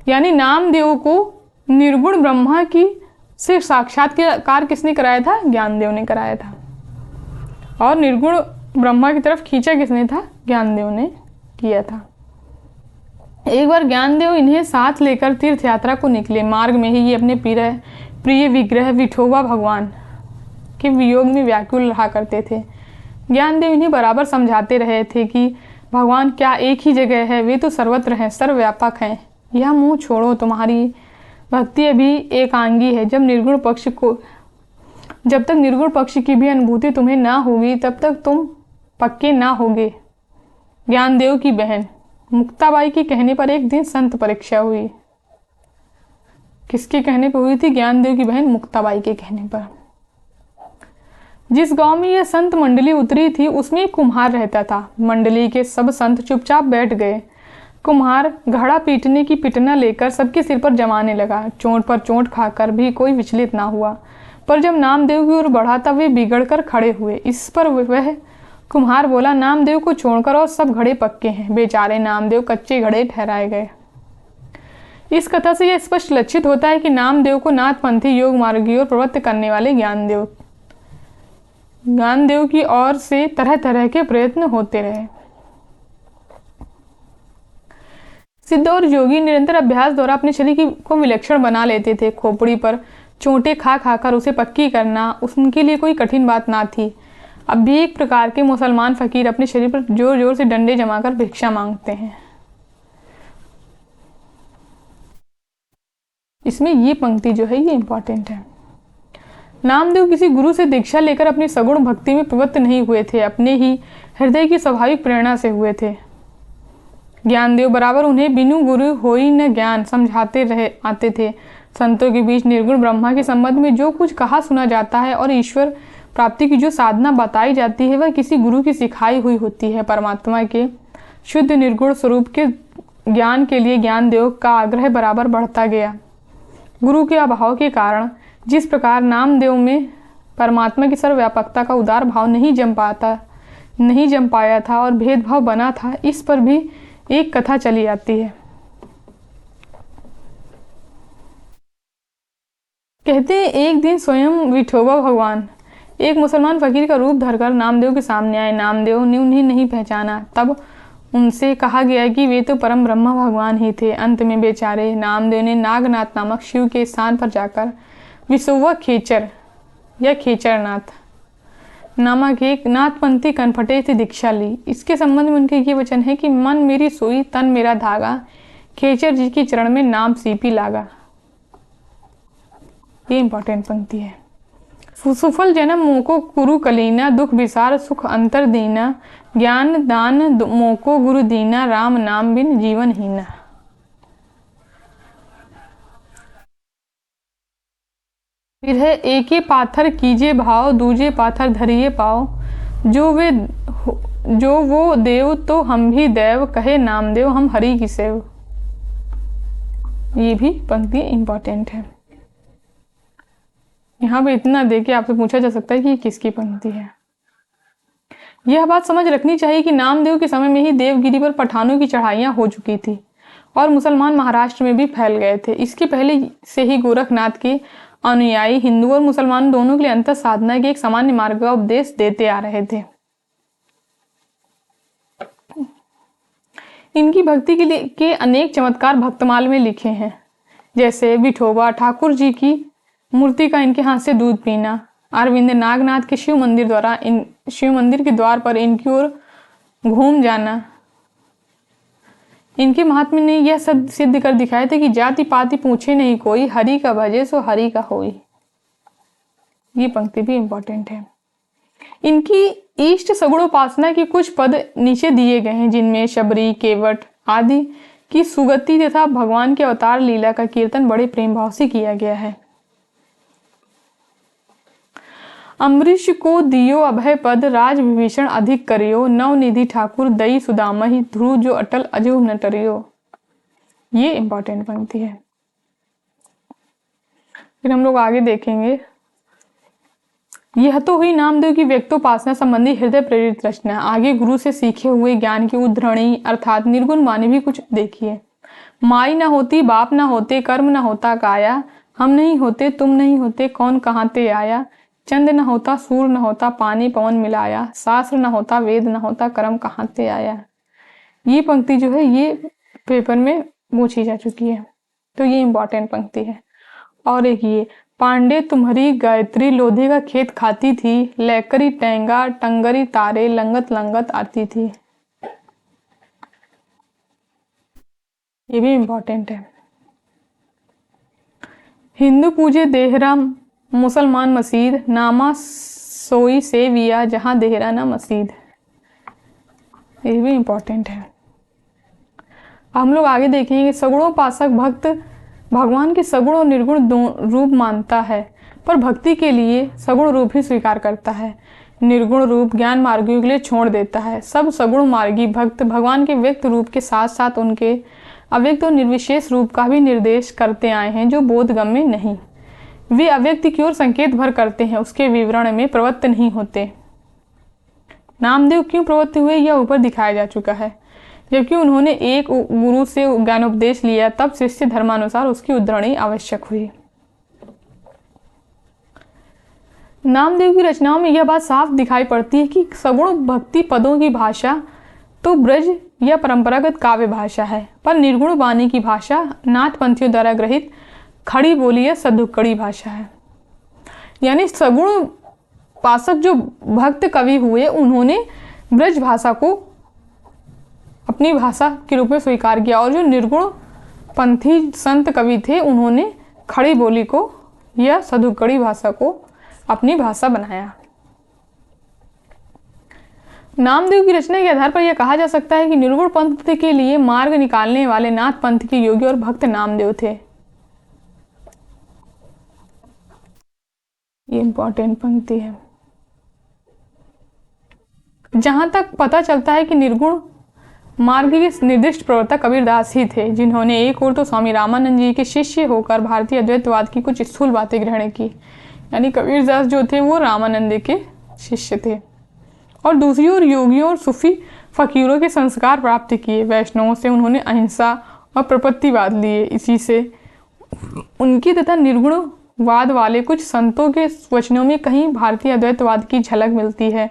यानी नामदेव को निर्गुण ब्रह्मा की से साक्षात्कार किसने कराया था? ज्ञानदेव ने कराया था। और निर्गुण ब्रह्मा की तरफ खींचा किसने था? ज्ञानदेव ने किया था। एक बार ज्ञानदेव इन्हें साथ लेकर तीर्थ यात्रा को निकले। मार्ग में ही ये अपने प्रिय विग्रह विठोबा भगवान के वियोग में व्याकुल रहा करते थे। ज्ञानदेव इन्हें बराबर समझाते रहे थे कि भगवान क्या एक ही जगह है, वे तो सर्वत्र हैं, सर्वव्यापक हैं। यह मुँह छोड़ो, तुम्हारी भक्ति अभी एकांगी है। जब तक निर्गुण पक्ष की भी अनुभूति तुम्हें ना होगी, तब तक तुम पक्के ना होगे। ज्ञानदेव की बहन मुक्ताबाई के कहने पर एक दिन संत परीक्षा हुई। किसके कहने पर हुई थी? ज्ञानदेव की बहन मुक्ताबाई के कहने पर। जिस गांव में यह संत मंडली उतरी थी, उसमें एक कुम्हार रहता था। मंडली के सब संत चुपचाप बैठ गए। कुम्हार घड़ा पीटने की पिटना लेकर सबके सिर पर जमाने लगा। चोट पर चोट खाकर भी कोई विचलित ना हुआ, पर जब नामदेव की ओर बढ़ा तब वे बिगड़कर खड़े हुए। इस पर वह कुम्हार बोला, नामदेव को छोड़कर और सब घड़े पक्के हैं। बेचारे नामदेव कच्चे घड़े ठहराए गए। इस कथा से यह स्पष्ट लक्षित होता है कि नामदेव को नाथपंथी योग मार्ग की ओर प्रवृत्त करने वाले ज्ञानदेव की ओर से तरह तरह के प्रयत्न होते रहे। सिद्ध और योगी निरंतर अभ्यास द्वारा अपने शरीर को विलक्षण बना लेते थे। खोपड़ी पर चोटें खा खाकर उसे पक्की करना उनके लिए कोई कठिन बात ना थी। अब भी एक प्रकार के मुसलमान फकीर अपने शरीर पर जोर जोर से डंडे जमाकर भिक्षा मांगते हैं। इसमें ये पंक्ति जो है ये इंपॉर्टेंट है। नामदेव किसी गुरु से दीक्षा लेकर अपनी सगुण भक्ति में प्रवृत्त नहीं हुए थे, अपने ही हृदय की स्वाभाविक प्रेरणा से हुए थे। ज्ञानदेव बराबर उन्हें बिनु गुरु होई न ज्ञान समझाते रहे आते थे। संतों के बीच निर्गुण ब्रह्मा के संबंध में जो कुछ कहा सुना जाता है और ईश्वर प्राप्ति की जो साधना बताई जाती है, वह किसी गुरु की सिखाई हुई होती है। परमात्मा के शुद्ध निर्गुण स्वरूप के ज्ञान के लिए ज्ञानदेव का आग्रह बराबर बढ़ता गया। गुरु के अभाव के कारण जिस प्रकार नामदेव में परमात्मा की सर्वव्यापकता का उदार भाव नहीं जम पाया था और भेदभाव बना था, इस पर भी एक कथा चली आती है। कहते हैं एक दिन स्वयं विठोबा भगवान एक मुसलमान फकीर का रूप धरकर नामदेव के सामने आए। नामदेव ने उन्हें नहीं पहचाना। तब उनसे कहा गया कि वे तो परम ब्रह्मा भगवान ही थे। अंत में बेचारे नामदेव ने नागनाथ नामक शिव के स्थान पर जाकर विसुवा खेचर या खेचरनाथ नामक एक नाथपंथी कनफटे से दीक्षा ली। इसके संबंध में उनके ये वचन है कि मन मेरी सोई तन मेरा धागा, खेचर जी के चरण में नाम सीपी लागा। ये इंपॉर्टेंट पंक्ति है। सुफल जन्म मोको गुरु कलीना, दुख विसार सुख अंतर दीना, ज्ञान दान मोको गुरु दीना, राम नाम बिन जीवन हीना। फिर है एके पाथर कीजे भाव, दूजे पाथर धरिए पाओ, जो वो देव तो हम भी देव, कहे नामदेव हम हरि की सेव। ये भी पंक्ति इंपॉर्टेंट है। यहाँ पे इतना देके आपसे पूछा जा सकता है कि ये किसकी पंक्ति है। यह बात समझ रखनी चाहिए कि नामदेव के समय में ही देवगिरी पर पठानों की चढ़ाइयाँ हो चुकी थी और मुसलमान महाराष्ट्र में भी फैल गए थे। इसके पहले से ही गोरखनाथ के अनुयायी हिंदू और मुसलमान दोनों के लिए अंतर साधना के एक सामान्य मार्ग का उपदेश देते आ रहे थे। इनकी भक्ति के अनेक चमत्कार भक्तमाल में लिखे हैं, जैसे विठोबा ठाकुर जी की मूर्ति का इनके हाथ से दूध पीना, अरविंद नागनाथ के शिव मंदिर के द्वार पर इनकी ओर घूम जाना। इनके महात्म्य ने यह सब सिद्ध कर दिखाया था कि जाति पाति पूछे नहीं कोई, हरि का भजे सो हरि का होई। ये पंक्ति भी इंपॉर्टेंट है। इनकी इष्ट सगुणोपासना के कुछ पद नीचे दिए गए हैं, जिनमें शबरी केवट आदि की सुगति तथा भगवान के अवतार लीला का कीर्तन बड़े प्रेम भाव से किया गया है। अम्बरीश को दियो अभय पद, राज विभीषण अधिक करियो, नवनिधि ठाकुर दई सुदामहि, ध्रुव जो अटल अजो न टरियो। ये इंपॉर्टेंट पंक्ति है। फिर हम लोग आगे देखेंगे। यह तो हुई नामदेव की व्यक्तोपासना संबंधी हृदय प्रेरित रचना। आगे गुरु से सीखे हुए ज्ञान की उद्धरणी अर्थात निर्गुण वाणी भी कुछ देखिए। माई न होती बाप न होते, कर्म न होता काया, हम नहीं होते तुम नहीं होते, कौन कहाँ ते आया, चंद न होता सूर न होता, पानी पवन मिलाया, शास्त्र न होता वेद न होता, कर्म कहाँ ते आया। ये पंक्ति जो है ये पेपर में पूछी जा चुकी है, तो ये इंपॉर्टेंट पंक्ति है। और एक ये पांडे तुम्हारी गायत्री लोधे का खेत खाती थी, लैकरी टेंगा टंगरी तारे लंगत लंगत आती थी। ये भी इंपॉर्टेंट है। हिंदू पूजे देहरा मुसलमान मसीद, नामा सोई सेविया जहां देहरा ना मसीद। ये भी इंपॉर्टेंट है। हम लोग आगे देखेंगे। सगुणोपासक भक्त भगवान के सगुण और निर्गुण रूप मानता है, पर भक्ति के लिए सगुण रूप ही स्वीकार करता है। निर्गुण रूप ज्ञान मार्गियों के लिए छोड़ देता है। सब सगुण मार्गी भक्त भगवान के व्यक्त रूप के साथ साथ उनके अव्यक्त और निर्विशेष रूप का भी निर्देश करते आए हैं, जो बोधगम्य नहीं। वे अव्यक्त की ओर संकेत भर करते हैं, उसके विवरण में प्रवृत्त नहीं होते। नामदेव क्यों प्रवृत्त हुए यह ऊपर दिखाया जा चुका है। जबकि उन्होंने एक गुरु से ज्ञानोपदेश लिया, तब शिष्य धर्मानुसार उसकी उद्धरणी आवश्यक हुई। नामदेव की रचनाओं में यह बात साफ दिखाई पड़ती है कि सगुण भक्ति पदों की भाषा तो ब्रज या परंपरागत काव्य भाषा है, पर निर्गुण वाणी की भाषा नाथपंथियों द्वारा ग्रहित खड़ी बोली या सदुक्कड़ी भाषा है। यानी सगुण पासक जो भक्त कवि हुए, उन्होंने ब्रज भाषा को अपनी भाषा के रूप में स्वीकार किया, और जो निर्गुण पंथी संत कवि थे, उन्होंने खड़ी बोली को या सदुक्कड़ी भाषा को अपनी भाषा बनाया। नामदेव की रचना के आधार पर यह कहा जा सकता है कि निर्गुण पंथ के लिए मार्ग निकालने वाले नाथ पंथ के योगी और भक्त नामदेव थे। ये इंपॉर्टेंट पंक्ति है। जहां तक पता चलता है कि निर्गुण मार्ग के निर्दिष्ट प्रवर्तक कबीरदास ही थे, जिन्होंने एक ओर तो स्वामी रामानंद जी के शिष्य होकर भारतीय अद्वैतवाद की कुछ स्थूल बातें ग्रहण की, यानी कबीरदास जो थे वो रामानंद के शिष्य थे, और दूसरी ओर योगियों और सूफी फकीरों के संस्कार प्राप्त किए। वैष्णवों से उन्होंने अहिंसा और प्रपत्तिवाद लिए। इसी से उनकी तथा निर्गुणवाद वाले कुछ संतों के वचनों में कहीं भारतीय अद्वैतवाद की झलक मिलती है,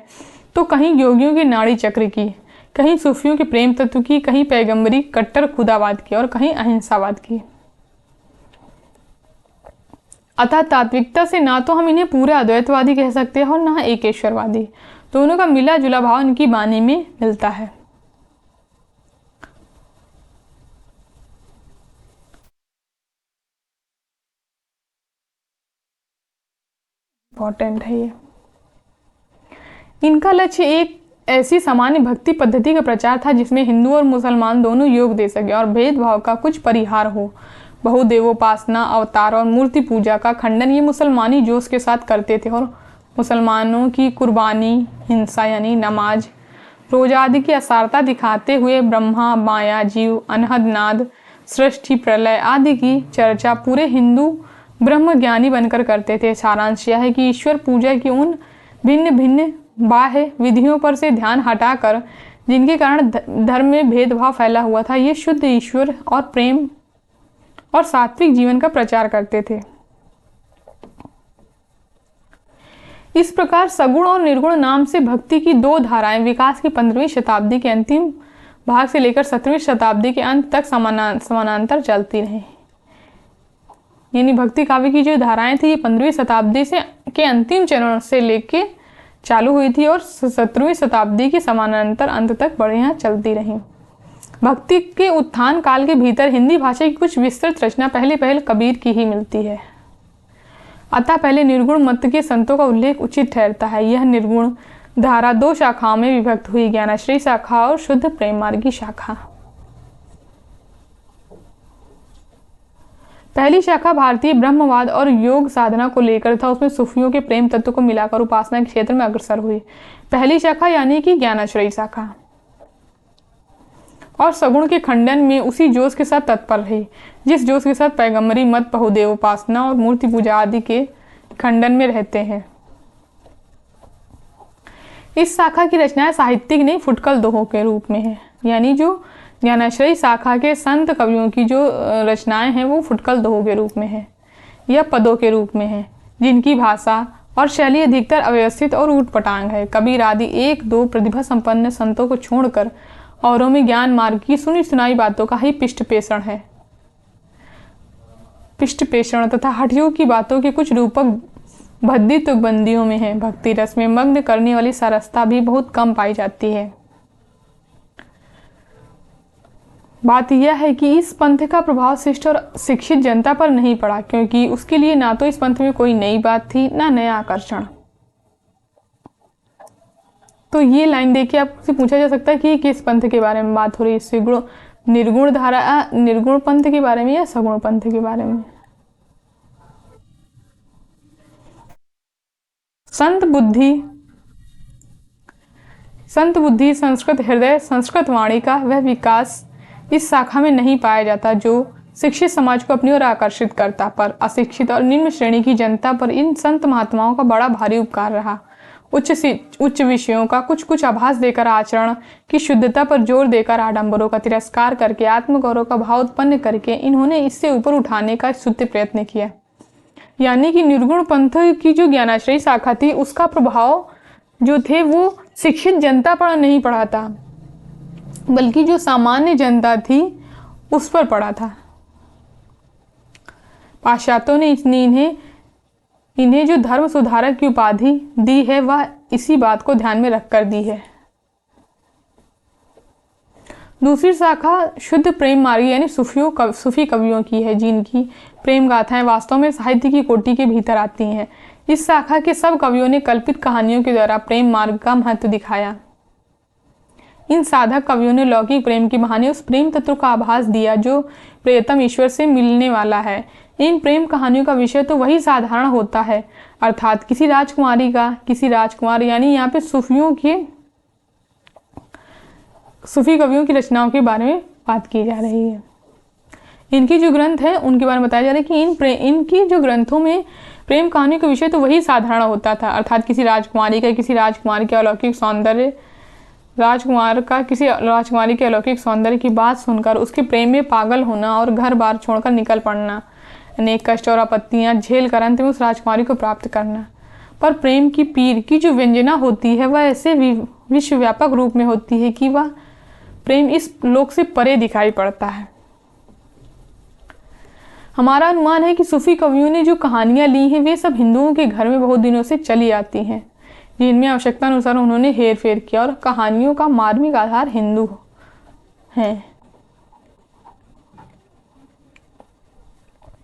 तो कहीं योगियों के नाड़ी चक्र की, कहीं सूफियों के प्रेम तत्व की, कहीं पैगंबरी कट्टर खुदावाद की, और कहीं अहिंसावाद की। अतः तात्विकता से ना तो हम इन्हें पूरा अद्वैतवादी कह सकते हैं और ना एकेश्वरवादी। दोनों का मिला जुला भाव इनकी वाणी में मिलता है। इम्पोर्टेंट है ये। इनका लक्ष्य एक ऐसी सामान्य भक्ति पद्धति का प्रचार था जिसमें हिंदू और मुसलमान दोनों योग दे सके और भेदभाव का कुछ परिहार हो। बहुदेवोपासना, अवतार और मूर्ति पूजा का खंडन ये मुसलमानी जोश के साथ करते थे और मुसलमानों की कुर्बानी, हिंसा यानी नमाज, रोजा आदि की असारता दिखाते हुए ब्रह्मा, माया, जीव, अनहद नाद, सृष्टि, प्रलय आदि की चर्चा पूरे हिंदू ब्रह्म ज्ञानी बनकर करते थे। सारांश यह है कि ईश्वर पूजा की उन भिन्न भिन्न बाह्य विधियों पर से ध्यान हटाकर जिनके कारण धर्म में भेदभाव फैला हुआ था, ये शुद्ध ईश्वर और प्रेम और सात्विक जीवन का प्रचार करते थे। इस प्रकार सगुण और निर्गुण नाम से भक्ति की दो धाराएं विकास की 15वीं शताब्दी के अंतिम भाग से लेकर 17वीं शताब्दी के अंत तक समानांतर चलती रही। यानी भक्ति काव्य की जो धाराएं थी ये 15वीं शताब्दी से के अंतिम चरण से लेके चालू हुई थी और 17वीं शताब्दी की समानांतर अंत तक बढ़िया चलती रही। भक्ति के उत्थान काल के भीतर हिंदी भाषा की कुछ विस्तृत रचना पहले कबीर की ही मिलती है। अतः पहले निर्गुण मत के संतों का उल्लेख उचित ठहरता है। यह निर्गुण धारा दो शाखाओं में विभक्त हुई, ज्ञानाश्रयी शाखा और शुद्ध प्रेम मार्गी शाखा। पहली शाखा भारतीय ब्रह्मवाद और योग साधना को लेकर था। उसमें सूफियों के प्रेम तत्व को मिलाकर उपासना के क्षेत्र में अग्रसर हुई। पहली शाखा यानी कि ज्ञानाश्रयी शाखा और सगुण के खंडन में उसी जोश के साथ तत्पर रही जिस जोश के साथ पैगंबरी मत, बहुदेव उपासना और मूर्ति पूजा आदि के खंडन में रहते हैं। इस शाखा की रचनाएं साहित्यिक नहीं फुटकल दोहों के रूप में है। यानी जो ज्ञानाश्रयी शाखा के संत कवियों की जो रचनाएं हैं वो फुटकल दोहों के रूप में है या पदों के रूप में है, जिनकी भाषा और शैली अधिकतर अव्यवस्थित और ऊटपटांग है। कबीर आदि एक दो प्रतिभा संपन्न संतों को छोड़कर औरों में ज्ञान मार्ग की सुनी सुनाई बातों का ही पिष्ट पेषण तथा हठयोग की बातों के कुछ रूपक भद्दी तुकबंदियों में है। भक्ति रस में मग्न करने वाली सरसता भी बहुत कम पाई जाती है। बात यह है कि इस पंथ का प्रभाव शिष्ट और शिक्षित जनता पर नहीं पड़ा, क्योंकि उसके लिए ना तो इस पंथ में कोई नई बात थी ना नया आकर्षण। तो ये लाइन देखिए आपसे पूछा जा सकता है कि किस पंथ के बारे में बात हो रही है, निर्गुण धारा निर्गुण पंथ के बारे में या सगुण पंथ के बारे में। संत बुद्धि, संस्कृत हृदय, संस्कृत वाणी का वह विकास इस शाखा में नहीं पाया जाता जो शिक्षित समाज को अपनी ओर आकर्षित करता, पर अशिक्षित और निम्न श्रेणी की जनता पर इन संत महात्माओं का बड़ा भारी उपकार रहा। उच्च विषयों का कुछ आभास देकर, आचरण की शुद्धता पर जोर देकर, आडंबरों का तिरस्कार करके, आत्मगौरव का भाव उत्पन्न करके इन्होंने इससे ऊपर उठाने का स्तुत्य प्रयत्न किया। यानी कि निर्गुण पंथ की जो ज्ञानाश्रयी शाखा थी उसका प्रभाव जो थे वो शिक्षित जनता पर नहीं पड़ा था, बल्कि जो सामान्य जनता थी उस पर पड़ा था। पाश्चात्यों ने इन्हें जो धर्म सुधारक की उपाधि दी है वह इसी बात को ध्यान में रखकर दी है। दूसरी शाखा शुद्ध प्रेम मार्गी यानी सूफी कवियों की है, जिनकी प्रेम गाथाएं वास्तव में साहित्य की कोटि के भीतर आती हैं। इस शाखा के सब कवियों ने कल्पित कहानियों के द्वारा प्रेम मार्ग का महत्व दिखाया। इन साधक कवियों ने लौकिक प्रेम की बहाने उस प्रेम तत्व का आभास दिया जो प्रियतम ईश्वर से मिलने वाला है। इन प्रेम कहानियों का विषय तो वही साधारण होता है, अर्थात किसी राजकुमार यानी यहाँ पे सूफी कवियों की रचनाओं के बारे में बात की जा रही है। इनकी जो ग्रंथ है उनके बारे में बताया जा रहा है कि इनकी जो ग्रंथों में प्रेम कहानी का विषय तो वही साधारण होता था, अर्थात किसी राजकुमारी के अलौकिक सौंदर्य किसी राजकुमारी के अलौकिक सौंदर्य की बात सुनकर उसके प्रेम में पागल होना और घर बार छोड़कर निकल पड़ना, अनेक कष्ट और आपत्तियां झेल कर अंत में उस राजकुमारी को प्राप्त करना। पर प्रेम की पीर की जो व्यंजना होती है वह ऐसे विश्वव्यापक रूप में होती है कि वह प्रेम इस लोक से परे दिखाई पड़ता है। हमारा अनुमान है कि सूफी कवियों ने जो कहानियां ली हैं वे सब हिंदुओं के घर में बहुत दिनों से चली आती हैं, जिनमें आवश्यकता अनुसार उन्होंने हेर फेर किया, और कहानियों का मार्मिक आधार हिंदू है।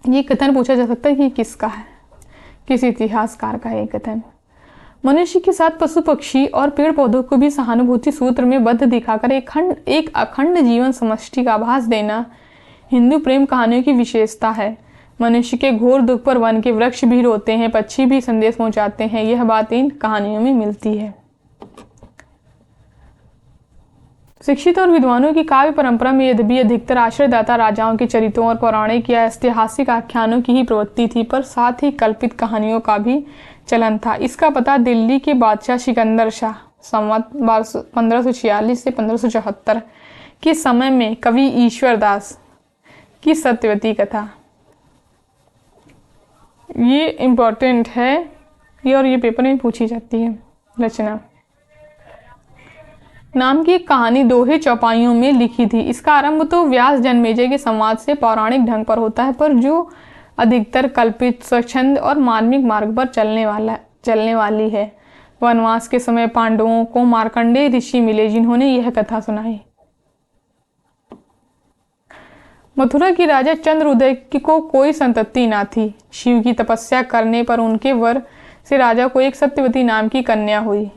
ये कथन पूछा जा सकता है कि किसका है, किसी इतिहासकार का एक कथन। मनुष्य के साथ पशु पक्षी और पेड़ पौधों को भी सहानुभूति सूत्र में बद्ध दिखाकर एक अखंड जीवन समष्टि का आभास देना हिंदू प्रेम कहानियों की विशेषता है। मनुष्य के घोर दुख पर वन के वृक्ष भी रोते हैं, पक्षी भी संदेश पहुंचाते हैं, यह बात इन कहानियों में मिलती है। शिक्षित और विद्वानों की काव्य परंपरा में यद्यपि अधिकतर आश्रयदाता राजाओं के चरित्रों और पौराणिक या ऐतिहासिक आख्यानों की ही प्रवृत्ति थी, पर साथ ही कल्पित कहानियों का भी चलन था। इसका पता दिल्ली के बादशाह सिकंदर शाह संवत 1546 से 1574 के समय में कवि ईश्वर दास की सत्यवती कथा, ये इम्पोर्टेंट है ये, और ये पेपर में पूछी जाती है। रचना नाम की एक कहानी दोहे चौपाइयों में लिखी थी। इसका आरंभ तो व्यास जन्मेजय के संवाद से पौराणिक ढंग पर होता है, पर जो अधिकतर कल्पित, स्वच्छंद और मार्मिक मार्ग पर चलने वाली है। वनवास के समय पांडवों को मार्कंडेय ऋषि मिले, जिन्होंने यह कथा सुनाई। मथुरा की राजा चंद्रोदय को कोई संतति ना थी। शिव की तपस्या करने पर उनके वर से राजा को एक सत्यवती नाम की कन्या हुई।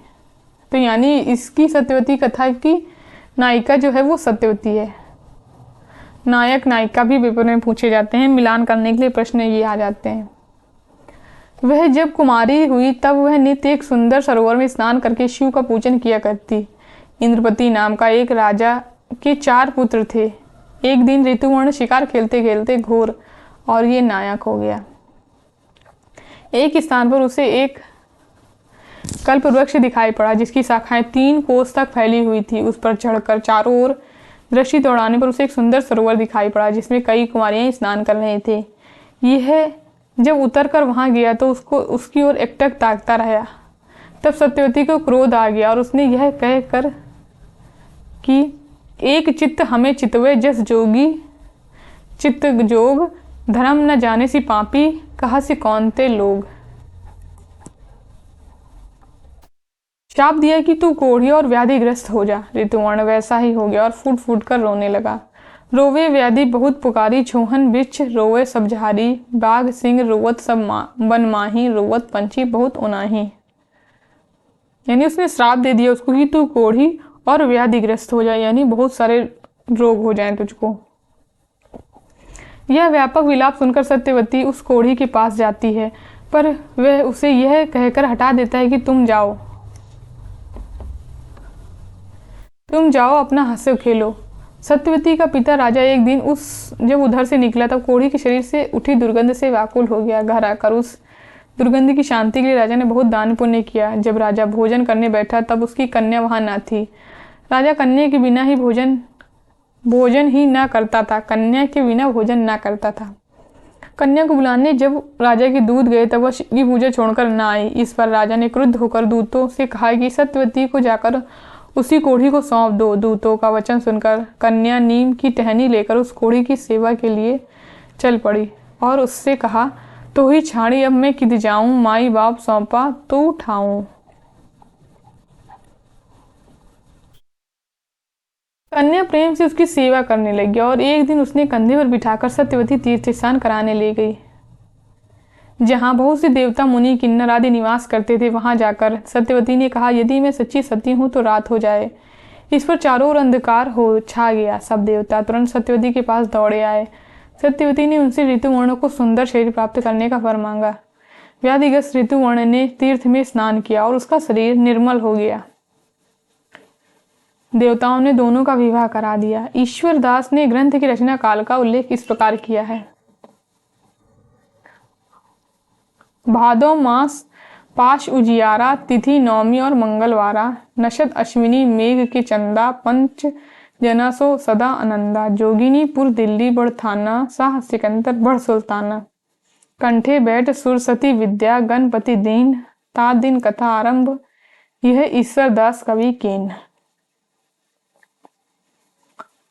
तो यानी इसकी सत्यवती कथा की नायिका जो है वो सत्यवती है। नायक नायिका भी पेपर में पूछे जाते हैं, मिलान करने के लिए प्रश्न ये आ जाते हैं। वह जब कुमारी हुई तब वह नित्य एक सुंदर सरोवर में स्नान करके शिव का पूजन किया करती। इंद्रपति नाम का एक राजा के 4 पुत्र थे। एक दिन ऋतुवर्ण शिकार खेलते खेलते घोर और ये नायक हो गया। एक स्थान पर उसे एक कल्प वृक्ष दिखाई पड़ा, जिसकी शाखाएं 3 कोस तक फैली हुई थी। उस पर चढ़कर चारों ओर दृष्टि दौड़ाने पर उसे एक सुंदर सरोवर दिखाई पड़ा, जिसमें कई कुमारियां स्नान कर रहे थे। यह जब उतर कर वहां गया तो उसकी ओर एकटक ताकता रहा। तब सत्यवती को क्रोध आ गया और उसने यह कहकर कि एक चित्त हमें चितवे, जस जोगी चित्त जोग, धर्म न जाने सी पापी, कहा से कौन ते लोग। शाप दिया कि तू कोढ़ी और व्याधिग्रस्त हो जा। ऋतुवर्ण वैसा ही हो गया और फूट फूट कर रोने लगा। रोवे व्याधि बहुत पुकारी, छोहन बिच्छ रोवे सब झारी, बाघ सिंह रोवत सब बन माही, रोवत पंछी बहुत उनाही। यानी उसने श्राप दे दिया उसको कि तू कोढ़ी और व्याधिग्रस्त हो जाए, यानी बहुत सारे रोग हो जाएं तुझको। यह व्यापक विलाप सुनकर सत्यवती उस कोढ़ी के पास जाती है, पर वह उसे यह कहकर हटा देता है कि तुम जाओ अपना हंसो खेलो। सत्यवती का पिता राजा एक दिन जब उधर से निकला तब कोढ़ी के शरीर से उठी दुर्गंध से व्याकुल हो गया। घर आकर उस दुर्गंध की शांति के लिए राजा ने बहुत दान पुण्य किया। जब राजा भोजन करने बैठा तब उसकी कन्या वहां न थी। राजा कन्या के बिना ही भोजन ही ना करता था। कन्या को बुलाने जब राजा के दूत गए तब वह शिव की पूजा छोड़कर न आई। इस पर राजा ने क्रुद्ध होकर दूतों से कहा कि सत्यवती को जाकर उसी कोढ़ी को सौंप दो। दूतों का वचन सुनकर कन्या नीम की टहनी लेकर उस कोढ़ी की सेवा के लिए चल पड़ी और उससे कहा, तो ही छाड़ी अब मैं किध जाऊं, माई बाप सौंपा तो उठाऊं। कन्या प्रेम से उसकी सेवा करने लगी और एक दिन उसने कंधे पर बिठाकर सत्यवती तीर्थ स्नान कराने ले गई, जहाँ बहुत से देवता मुनि किन्नर आदि निवास करते थे। वहां जाकर सत्यवती ने कहा, यदि मैं सच्ची सती हूँ तो रात हो जाए। इस पर चारों ओर अंधकार हो छा गया। सब देवता तुरंत सत्यवती के पास दौड़े आए। सत्यवती ने उनसे ऋतुवर्ण को सुंदर शरीर प्राप्त करने का वर मांगा। व्याधिग्रस्त ऋतुवर्ण ने तीर्थ में स्नान किया और उसका शरीर निर्मल हो गया। देवताओं ने दोनों का विवाह करा दिया। ईश्वर दास ने ग्रंथ की रचना काल का उल्लेख इस प्रकार किया है। भादो मास पाश उजियारा, तिथि नवमी और मंगलवारा, नशद अश्विनी मेघ के चंदा, पंच जना सो सदा आनंदा, जोगिनीपुर दिल्ली बड़ थाना, शाह सिकंदर बड़ सुल्ताना, कंठे बैठ सुरसती विद्या, गणपति दीन, ता दिन कथा आरंभ, यह ईश्वर दास कवि केन।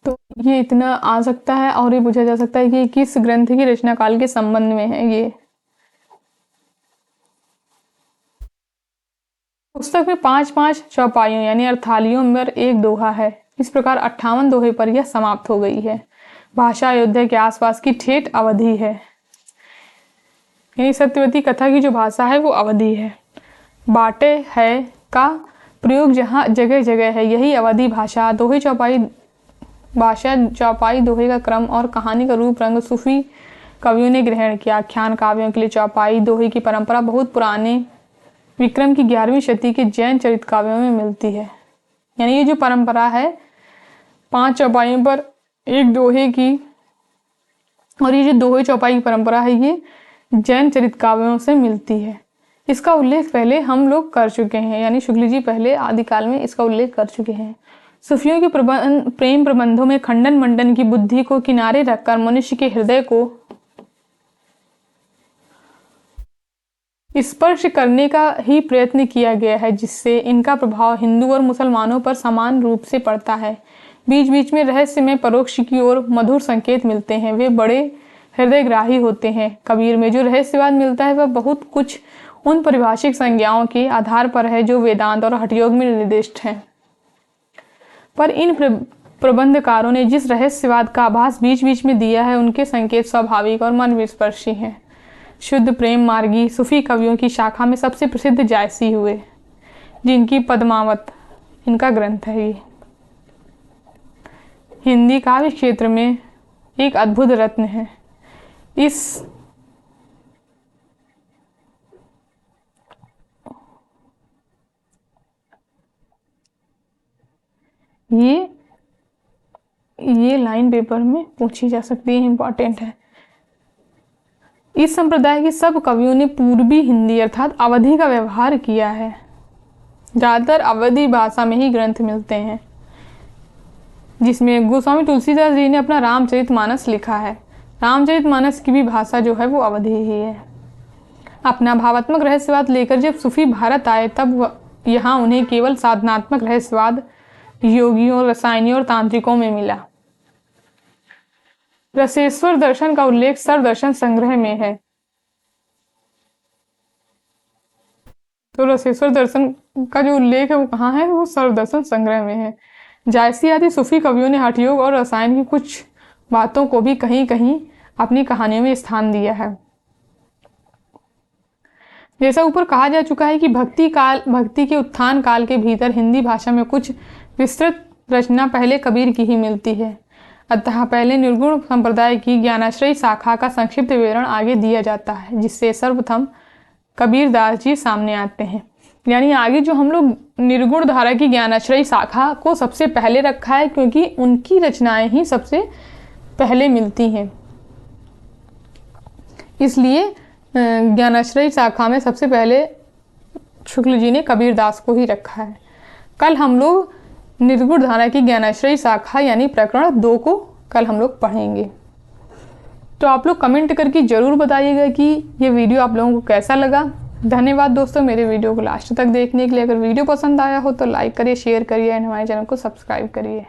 तो ये इतना आ सकता है और ये पूछा जा सकता है कि किस ग्रंथ की रचना काल के संबंध में है। ये पुस्तक में 5-5 चौपाइयों यानी अर्थालियों में एक दोहा है। इस प्रकार 58 दोहे पर यह समाप्त हो गई है। भाषा अयोध्या के आसपास की ठेठ अवधि है। यानी सत्यवती कथा की जो भाषा है वो अवधी है। बाटे है का प्रयोग जहाँ जगह जगह है, यही अवधी भाषा। दोहे चौपाई भाषा, चौपाई दोहे का क्रम और कहानी का रूप रंग सूफी कवियों ने ग्रहण किया। आख्यान काव्यों के लिए चौपाई दोहे की परंपरा बहुत पुराने विक्रम की 11वीं शती के जैन चरित काव्यों में मिलती है। यानी ये जो परंपरा है 5 चौपाइयों पर एक दोहे की, और ये जो दोहे चौपाई की परंपरा है ये जैन चरित काव्यों से मिलती है। इसका उल्लेख पहले हम लोग कर चुके हैं, यानी शुक्ल जी पहले आदिकाल में इसका उल्लेख कर चुके हैं। सूफियों के प्रेम प्रबंधों में खंडन मंडन की बुद्धि को किनारे रखकर मनुष्य के हृदय को स्पर्श करने का ही प्रयत्न किया गया है, जिससे इनका प्रभाव हिंदू और मुसलमानों पर समान रूप से पड़ता है। बीच बीच में रहस्य में परोक्ष की ओर मधुर संकेत मिलते हैं, वे बड़े हृदयग्राही होते हैं। कबीर में जो रहस्यवाद मिलता है वह बहुत कुछ उन परिभाषिक संज्ञाओं के आधार पर है जो वेदांत और हठयोग में निर्दिष्ट हैं। पर इन प्रबंधकारों ने जिस रहस्यवाद का आभास बीच बीच में दिया है उनके संकेत स्वाभाविक और मन विस्पर्शी हैं। शुद्ध प्रेम मार्गी सूफी कवियों की शाखा में सबसे प्रसिद्ध जायसी हुए, जिनकी पद्मावत इनका ग्रंथ है। ये हिंदी काव्य क्षेत्र में एक अद्भुत रत्न है। ये लाइन पेपर में पूछी जा सकती है, इंपॉर्टेंट है। इस संप्रदाय के सब कवियों ने पूर्वी हिंदी अर्थात अवधी का व्यवहार किया है। ज़्यादातर अवधी भाषा में ही ग्रंथ मिलते हैं, जिसमें गोस्वामी तुलसीदास जी ने अपना रामचरितमानस लिखा है। रामचरितमानस की भी भाषा जो है वो अवधी ही है। अपना भावात्मक रहस्यवाद लेकर जब सूफी भारत आए तब यहाँ उन्हें केवल साधनात्मक रहस्यवाद योगियों, रसायनियों और तांत्रिकों में मिला। रसेश्वर दर्शन का उल्लेख सर्व दर्शन संग्रह में है। तो रसेश्वर दर्शन का जो उल्लेख है वो कहाँ है? वो सर्व दर्शन संग्रह में है। जायसी आदि सूफी कवियों ने हठयोग और रसायन की कुछ बातों को भी कहीं कहीं अपनी कहानियों में स्थान दिया है। जैसा ऊपर कहा जा चुका है कि भक्ति के उत्थान काल के भीतर हिंदी भाषा में कुछ विस्तृत रचना पहले कबीर की ही मिलती है। अतः पहले निर्गुण संप्रदाय की ज्ञानाश्रयी शाखा का संक्षिप्त विवरण आगे दिया जाता है, जिससे सर्वप्रथम कबीरदास जी सामने आते हैं। यानी आगे जो हम लोग निर्गुण धारा की ज्ञानाश्रयी शाखा को सबसे पहले रखा है, क्योंकि उनकी रचनाएं ही सबसे पहले मिलती हैं, इसलिए ज्ञानाश्रयी शाखा में सबसे पहले शुक्ल जी ने कबीरदास को ही रखा है। कल हम लोग निर्गुण धारा की ज्ञानाश्रयी शाखा यानी प्रकरण 2 को कल हम लोग पढ़ेंगे। तो आप लोग कमेंट करके ज़रूर बताइएगा कि ये वीडियो आप लोगों को कैसा लगा। धन्यवाद दोस्तों मेरे वीडियो को लास्ट तक देखने के लिए। अगर वीडियो पसंद आया हो तो लाइक करिए, शेयर करिए एंड हमारे चैनल को सब्सक्राइब करिए।